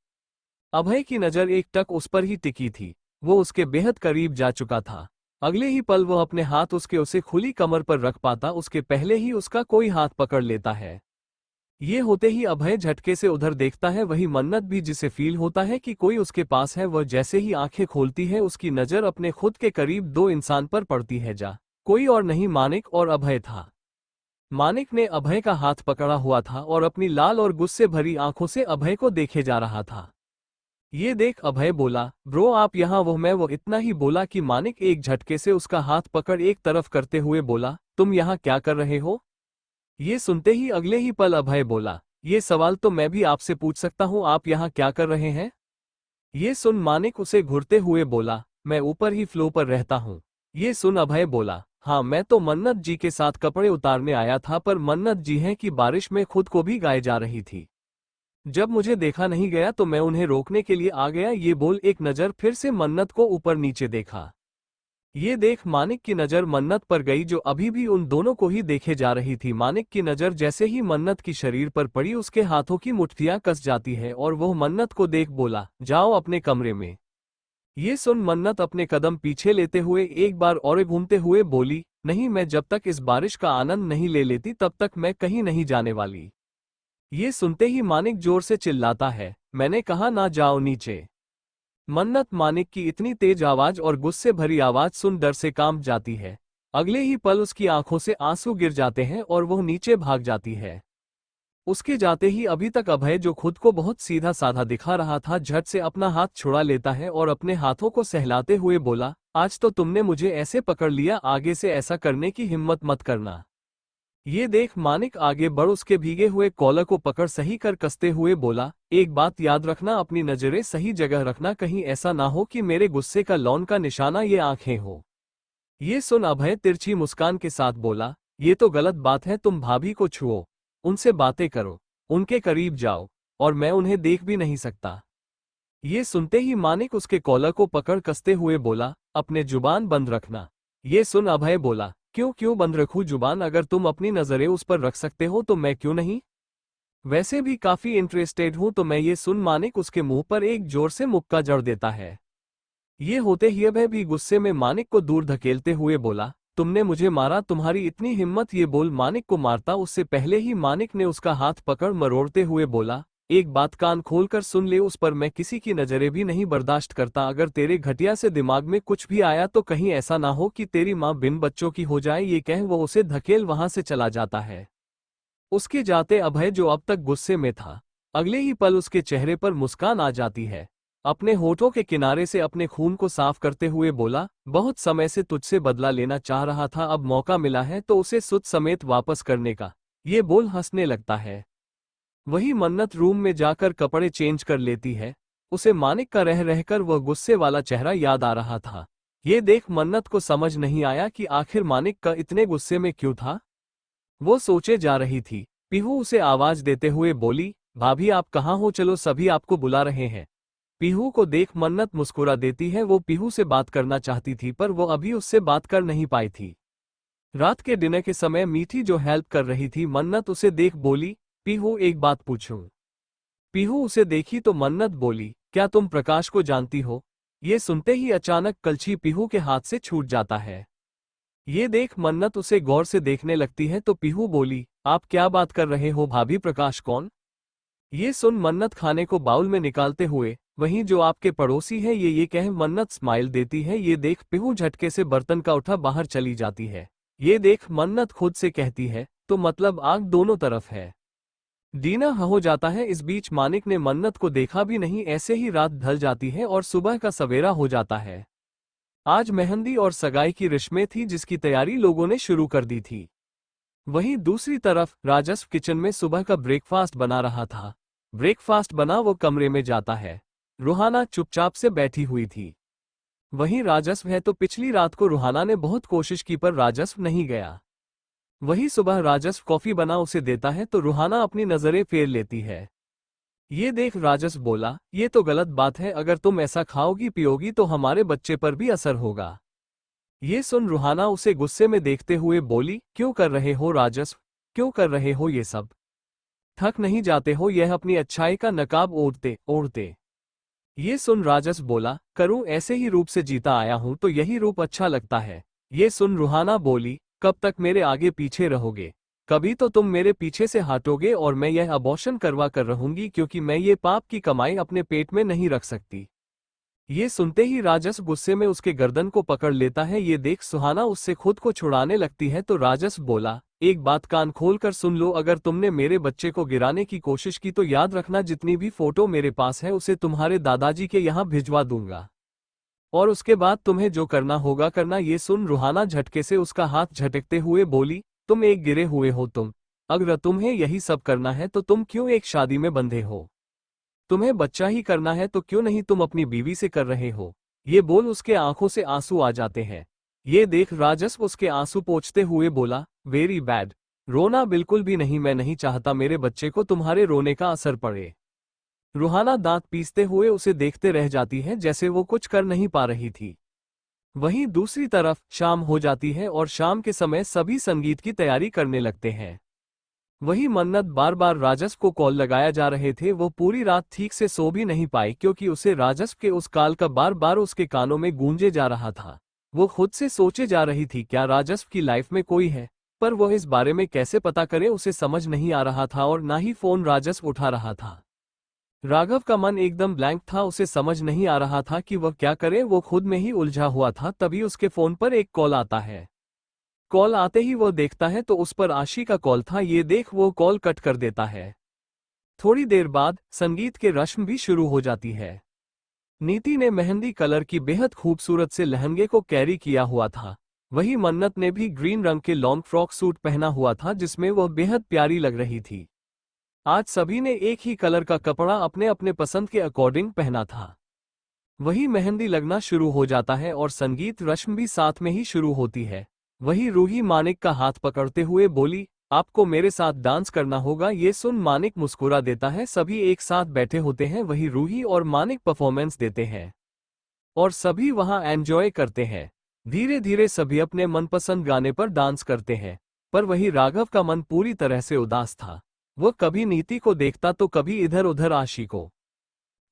अभय की नजर एक टक उस पर ही टिकी थी। वो उसके बेहद करीब जा चुका था। अगले ही पल वह अपने हाथ उसे खुली कमर पर रख पाता, उसके पहले ही उसका कोई हाथ पकड़ लेता है। ये होते ही अभय झटके से उधर देखता है। वही मन्नत भी, जिसे फील होता है कि कोई उसके पास है, वह जैसे ही आंखें खोलती है, उसकी नजर अपने खुद के करीब दो इंसान पर पड़ती है। जा कोई और नहीं, मानिक और अभय था। मानिक ने अभय का हाथ पकड़ा हुआ था और अपनी लाल और गुस्से भरी आंखों से अभय को देखे जा रहा था। ये देख अभय बोला, ब्रो आप यहाँ? वो इतना ही बोला कि मानिक एक झटके से उसका हाथ पकड़ एक तरफ करते हुए बोला, तुम यहाँ क्या कर रहे हो? ये सुनते ही अगले ही पल अभय बोला, ये सवाल तो मैं भी आपसे पूछ सकता हूँ, आप यहाँ क्या कर रहे हैं? ये सुन मानिक उसे घूरते हुए बोला, मैं ऊपर ही फ्लो पर रहता हूँ। ये सुन अभय बोला, हाँ मैं तो मन्नत जी के साथ कपड़े उतारने आया था, पर मन्नत जी हैं कि बारिश में खुद को भी गाए जा रही थी। जब मुझे देखा नहीं गया तो मैं उन्हें रोकने के लिए आ गया। ये बोल एक नज़र फिर से मन्नत को ऊपर नीचे देखा। ये देख मानिक की नज़र मन्नत पर गई, जो अभी भी उन दोनों को ही देखे जा रही थी। मानिक की नज़र जैसे ही मन्नत की शरीर पर पड़ी, उसके हाथों की मुट्ठियां कस जाती है और वह मन्नत को देख बोला, जाओ अपने कमरे में। ये सुन मन्नत अपने कदम पीछे लेते हुए एक बार और घूमते हुए बोली, नहीं, मैं जब तक इस बारिश का आनंद नहीं ले लेती तब तक मैं कहीं नहीं जाने वाली। ये सुनते ही मानिक जोर से चिल्लाता है, मैंने कहा ना जाओ नीचे। मन्नत मानिक की इतनी तेज आवाज और गुस्से भरी आवाज सुन डर से कांप जाती है। अगले ही पल उसकी आंखों से आंसू गिर जाते हैं और वह नीचे भाग जाती है। उसके जाते ही अभी तक अभय जो खुद को बहुत सीधा साधा दिखा रहा था झट से अपना हाथ छुड़ा लेता है और अपने हाथों को सहलाते हुए बोला, आज तो तुमने मुझे ऐसे पकड़ लिया, आगे से ऐसा करने की हिम्मत मत करना। ये देख मानिक आगे बढ़ उसके भीगे हुए कॉलर को पकड़ सही कर कसते हुए बोला, एक बात याद रखना, अपनी नजरें सही जगह रखना, कहीं ऐसा ना हो कि मेरे गुस्से का लौन का निशाना ये आंखें हो। ये सुन अभय तिरछी मुस्कान के साथ बोला, ये तो गलत बात है, तुम भाभी को छुओ, उनसे बातें करो, उनके करीब जाओ, और मैं उन्हें देख भी नहीं सकता। ये सुनते ही मानिक उसके कॉलर को पकड़ कसते हुए बोला, अपने जुबान बंद रखना। ये सुन अभय बोला, क्यों क्यों बंद रखूं जुबान, अगर तुम अपनी नजरें उस पर रख सकते हो तो मैं क्यों नहीं, वैसे भी काफी इंटरेस्टेड हूं तो मैं। ये सुन मानिक उसके मुंह पर एक जोर से मुक्का जड़ देता है। ये होते ही अभय भी गुस्से में मानिक को दूर धकेलते हुए बोला, तुमने मुझे मारा, तुम्हारी इतनी हिम्मत। ये बोल मानिक को मारता उससे पहले ही मानिक ने उसका हाथ पकड़ मरोड़ते हुए बोला, एक बात कान खोलकर सुन ले, उस पर मैं किसी की नजरें भी नहीं बर्दाश्त करता। अगर तेरे घटिया से दिमाग में कुछ भी आया तो कहीं ऐसा ना हो कि तेरी माँ बिन बच्चों की हो जाए। ये कह वो उसे धकेल वहां से चला जाता है। उसके जाते अभय जो अब तक गुस्से में था, अगले ही पल उसके चेहरे पर मुस्कान आ जाती है। अपने होठों के किनारे से अपने खून को साफ करते हुए बोला, बहुत समय से तुझसे बदला लेना चाह रहा था, अब मौका मिला है तो उसे सुध समेत वापस करने का। ये बोल हंसने लगता है। वही मन्नत रूम में जाकर कपड़े चेंज कर लेती है। उसे मानिक का रह रहकर वह गुस्से वाला चेहरा याद आ रहा था। ये देख मन्नत को समझ नहीं आया कि आखिर मानिक का इतने गुस्से में क्यों था। वो सोचे जा रही थी। पीहू उसे आवाज देते हुए बोली, भाभी आप कहाँ हो, चलो सभी आपको बुला रहे हैं। पीहू को देख मन्नत मुस्कुरा देती है। वो पीहू से बात करना चाहती थी पर वो अभी उससे बात कर नहीं पाई थी। रात के डिनर के समय मीठी जो हेल्प कर रही थी मन्नत उसे देख बोली, पीहू एक बात पूछूं। पीहू उसे देखी तो मन्नत बोली, क्या तुम प्रकाश को जानती हो। ये सुनते ही अचानक कलछी पीहू के हाथ से छूट जाता है। ये देख मन्नत उसे गौर से देखने लगती है तो पीहू बोली, आप क्या बात कर रहे हो भाभी, प्रकाश कौन। ये सुन मन्नत खाने को बाउल में निकालते हुए, वहीं जो आपके पड़ोसी है ये कह मन्नत स्माइल देती है। ये देख पीहू झटके से बर्तन का उठा बाहर चली जाती है। ये देख मन्नत खुद से कहती है, तो मतलब आग दोनों तरफ है। डीना हो जाता है। इस बीच मानिक ने मन्नत को देखा भी नहीं, ऐसे ही रात ढल जाती है और सुबह का सवेरा हो जाता है। आज मेहंदी और सगाई की रस्में थी जिसकी तैयारी लोगों ने शुरू कर दी थी। वहीं दूसरी तरफ राजस्व किचन में सुबह का ब्रेकफास्ट बना रहा था। ब्रेकफास्ट बना वो कमरे में जाता है। रूहाना चुपचाप से बैठी हुई थी। वहीं राजस्व है तो पिछली रात को रूहाना ने बहुत कोशिश की पर राजस्व नहीं गया। वही सुबह राजस्व कॉफी बना उसे देता है तो रूहाना अपनी नजरें फेर लेती है। ये देख राजस्व बोला, ये तो गलत बात है, अगर तुम ऐसा खाओगी पियोगी तो हमारे बच्चे पर भी असर होगा। ये सुन रूहाना उसे गुस्से में देखते हुए बोली, क्यों कर रहे हो राजस्व, क्यों कर रहे हो ये सब, थक नहीं जाते हो यह अपनी अच्छाई का नकाब ओढ़ते ओढ़ते। ये सुन राजस्व बोला, करूं ऐसे ही रूप से जीता आया हूं तो यही रूप अच्छा लगता है। ये सुन रूहाना बोली, कब तक मेरे आगे पीछे रहोगे, कभी तो तुम मेरे पीछे से हटोगे और मैं यह अबॉर्शन करवा कर रहूंगी क्योंकि मैं ये पाप की कमाई अपने पेट में नहीं रख सकती। ये सुनते ही राजस्व गुस्से में उसके गर्दन को पकड़ लेता है। ये देख सुहाना उससे खुद को छुड़ाने लगती है तो राजस्व बोला, एक बात कान खोल कर सुन लो, अगर तुमने मेरे बच्चे को गिराने की कोशिश की तो याद रखना जितनी भी फोटो मेरे पास है उसे तुम्हारे दादाजी के यहाँ भिजवा दूंगा और उसके बाद तुम्हें जो करना होगा करना। ये सुन रूहाना झटके से उसका हाथ झटकते हुए बोली, तुम एक गिरे हुए हो, अगर तुम्हें यही सब करना है तो तुम क्यों एक शादी में बंधे हो, तुम्हें बच्चा ही करना है तो क्यों नहीं तुम अपनी बीवी से कर रहे हो। ये बोल उसके आंखों से आंसू आ जाते हैं। ये देख राजस्व उसके आंसू पोंछते हुए बोला, वेरी बैड, रोना बिल्कुल भी नहीं, मैं नहीं चाहता मेरे बच्चे को तुम्हारे रोने का असर पड़े। रूहाना दांत पीसते हुए उसे देखते रह जाती है जैसे वो कुछ कर नहीं पा रही थी। वहीं दूसरी तरफ शाम हो जाती है और शाम के समय सभी संगीत की तैयारी करने लगते हैं। वही मन्नत बार बार राजस्व को कॉल लगाया जा रहे थे। वो पूरी रात ठीक से सो भी नहीं पाई क्योंकि उसे राजस्व के उस कॉल का बार बार उसके कानों में गूंजे जा रहा था। वो खुद से सोचे जा रही थी क्या राजस्व की लाइफ में कोई है, पर वो इस बारे में कैसे पता करे उसे समझ नहीं आ रहा था और ना ही फोन राजस्व उठा रहा था। राघव का मन एकदम ब्लैंक था, उसे समझ नहीं आ रहा था कि वह क्या करे, वो खुद में ही उलझा हुआ था। तभी उसके फोन पर एक कॉल आता है। कॉल आते ही वो देखता है तो उस पर आशी का कॉल था। ये देख वो कॉल कट कर देता है। थोड़ी देर बाद संगीत के रस्म भी शुरू हो जाती है। नीति ने मेहंदी कलर की बेहद खूबसूरत से लहंगे को कैरी किया हुआ था। वही मन्नत ने भी ग्रीन रंग के लॉन्ग फ्रॉक सूट पहना हुआ था जिसमें वह बेहद प्यारी लग रही थी। आज सभी ने एक ही कलर का कपड़ा अपने अपने पसंद के अकॉर्डिंग पहना था। वही मेहंदी लगना शुरू हो जाता है और संगीत रस्म भी साथ में ही शुरू होती है। वही रूही मानिक का हाथ पकड़ते हुए बोली, आपको मेरे साथ डांस करना होगा। ये सुन मानिक मुस्कुरा देता है। सभी एक साथ बैठे होते हैं। वही रूही और मानिक परफॉर्मेंस देते हैं और सभी वहां एंजॉय करते हैं। धीरे धीरे सभी अपने मनपसंद गाने पर डांस करते हैं। पर वही राघव का मन पूरी तरह से उदास था। वह कभी नीति को देखता तो कभी इधर उधर आशी को,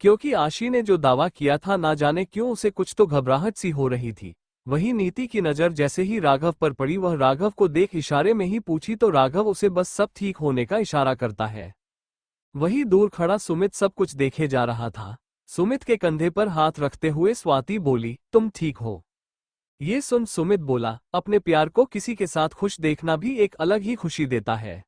क्योंकि आशी ने जो दावा किया था ना जाने क्यों उसे कुछ तो घबराहट सी हो रही थी। वही नीति की नज़र जैसे ही राघव पर पड़ी वह राघव को देख इशारे में ही पूछी तो राघव उसे बस सब ठीक होने का इशारा करता है। वही दूर खड़ा सुमित सब कुछ देखे जा रहा था। सुमित के कंधे पर हाथ रखते हुए स्वाति बोली, तुम ठीक हो? ये सुन सुमित बोला, अपने प्यार को किसी के साथ खुश देखना भी एक अलग ही खुशी देता है।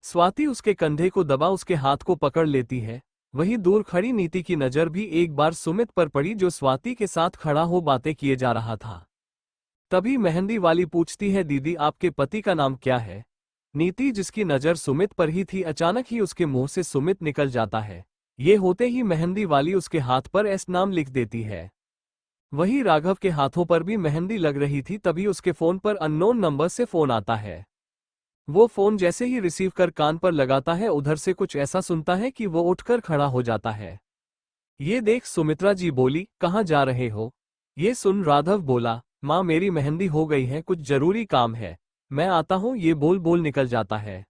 स्वाति उसके कंधे को दबा उसके हाथ को पकड़ लेती है। वही दूर खड़ी नीति की नज़र भी एक बार सुमित पर पड़ी जो स्वाति के साथ खड़ा हो बातें किए जा रहा था। तभी मेहंदी वाली पूछती है, दीदी आपके पति का नाम क्या है? नीति जिसकी नज़र सुमित पर ही थी अचानक ही उसके मुंह से सुमित निकल जाता है। ये होते ही मेहंदी वाली उसके हाथ पर एस नाम लिख देती है। वही राघव के हाथों पर भी मेहंदी लग रही थी। तभी उसके फोन पर अननोन नंबर से फोन आता है। वो फोन जैसे ही रिसीव कर कान पर लगाता है उधर से कुछ ऐसा सुनता है कि वो उठकर खड़ा हो जाता है। ये देख सुमित्रा जी बोली, कहाँ जा रहे हो? ये सुन राघव बोला, माँ मेरी मेहंदी हो गई है, कुछ जरूरी काम है, मैं आता हूँ। ये बोल बोल निकल जाता है।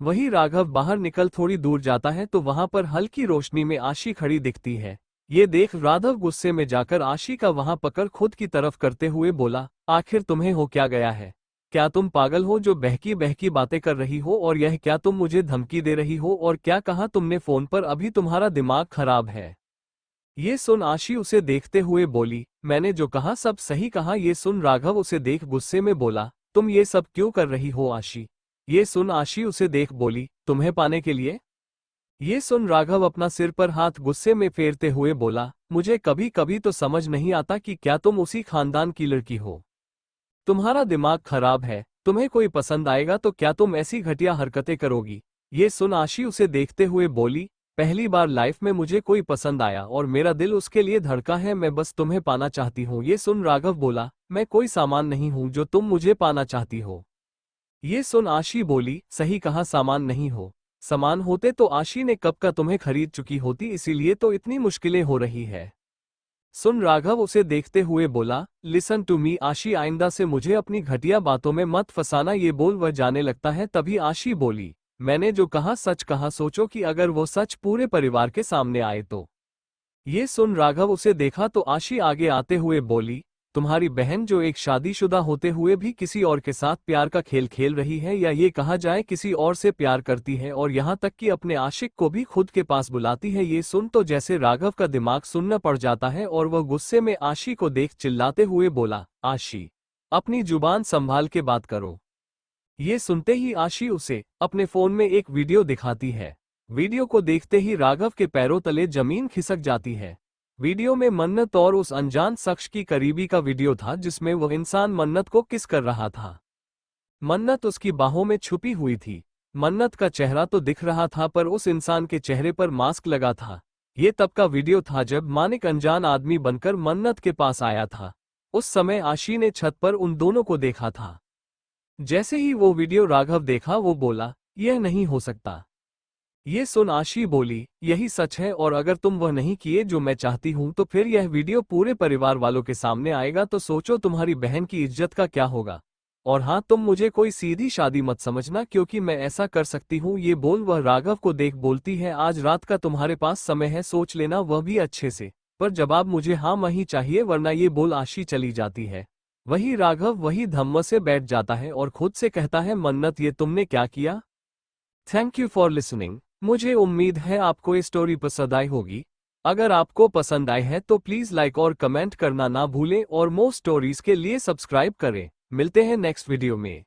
वही राघव बाहर निकल थोड़ी दूर जाता है तो वहां पर हल्की रोशनी में आशी खड़ी दिखती है। ये देख राघव गुस्से में जाकर आशी का वहां पकड़ खुद की तरफ करते हुए बोला, आखिर तुम्हें हो क्या गया है? क्या तुम पागल हो जो बहकी बहकी बातें कर रही हो? और यह क्या तुम मुझे धमकी दे रही हो? और क्या कहा तुमने फोन पर? अभी तुम्हारा दिमाग खराब है। ये सुन आशी उसे देखते हुए बोली, मैंने जो कहा सब सही कहा। ये सुन राघव उसे देख गुस्से में बोला, तुम ये सब क्यों कर रही हो आशी? ये सुन आशी उसे देख बोली, तुम्हें पाने के लिए? ये सुन राघव अपना सिर पर हाथ गुस्से में फेरते हुए बोला, मुझे कभी कभी तो समझ नहीं आता कि क्या तुम उसी खानदान की लड़की हो? तुम्हारा दिमाग खराब है। तुम्हें कोई पसंद आएगा तो क्या तुम ऐसी घटिया हरकतें करोगी? ये सुन आशी उसे देखते हुए बोली, पहली बार लाइफ में मुझे कोई पसंद आया और मेरा दिल उसके लिए धड़का है। मैं बस तुम्हें पाना चाहती हूँ। ये सुन राघव बोला, मैं कोई सामान नहीं हूँ जो तुम मुझे पाना चाहती हो। ये सुन आशी बोली, सही कहा, सामान नहीं हो। सामान होते तो आशी ने कब का तुम्हें खरीद चुकी होती, इसीलिए तो इतनी मुश्किलें हो रही है। सुन राघव उसे देखते हुए बोला, लिसन टू मी आशी, आइंदा से मुझे अपनी घटिया बातों में मत फंसाना। ये बोल वह जाने लगता है। तभी आशी बोली, मैंने जो कहा सच कहा, सोचो कि अगर वो सच पूरे परिवार के सामने आए तो। ये सुन राघव उसे देखा तो आशी आगे आते हुए बोली, तुम्हारी बहन जो एक शादीशुदा होते हुए भी किसी और के साथ प्यार का खेल खेल रही है, या ये कहा जाए किसी और से प्यार करती है, और यहाँ तक कि अपने आशिक को भी खुद के पास बुलाती है। ये सुन तो जैसे राघव का दिमाग सुन्न पड़ जाता है और वह गुस्से में आशी को देख चिल्लाते हुए बोला, आशी अपनी जुबान संभाल के बात करो। ये सुनते ही आशी उसे अपने फोन में एक वीडियो दिखाती है। वीडियो को देखते ही राघव के पैरों तले जमीन खिसक जाती है। वीडियो में मन्नत और उस अनजान शख्स की करीबी का वीडियो था जिसमें वह इंसान मन्नत को किस कर रहा था। मन्नत उसकी बाहों में छुपी हुई थी। मन्नत का चेहरा तो दिख रहा था पर उस इंसान के चेहरे पर मास्क लगा था। ये तब का वीडियो था जब मानिक अनजान आदमी बनकर मन्नत के पास आया था। उस समय आशी ने छत पर उन दोनों को देखा था। जैसे ही वो वीडियो राघव देखा वो बोला, यह नहीं हो सकता। ये सुन आशी बोली, यही सच है, और अगर तुम वह नहीं किए जो मैं चाहती हूं तो फिर यह वीडियो पूरे परिवार वालों के सामने आएगा तो सोचो तुम्हारी बहन की इज्जत का क्या होगा। और हाँ, तुम मुझे कोई सीधी शादी मत समझना क्योंकि मैं ऐसा कर सकती हूँ। ये बोल वह राघव को देख बोलती है, आज रात का तुम्हारे पास समय है, सोच लेना, वह भी अच्छे से, पर जवाब मुझे हाँ में ही चाहिए वरना। ये बोल आशी चली जाती है। वही राघव वही धम्म से बैठ जाता है और खुद से कहता है, मन्नत ये तुमने क्या किया? Thank you for listening. मुझे उम्मीद है आपको ये स्टोरी पसंद आई होगी। अगर आपको पसंद आई है तो प्लीज़ लाइक और कमेंट करना ना भूलें और मोर स्टोरीज के लिए सब्सक्राइब करें। मिलते हैं नेक्स्ट वीडियो में।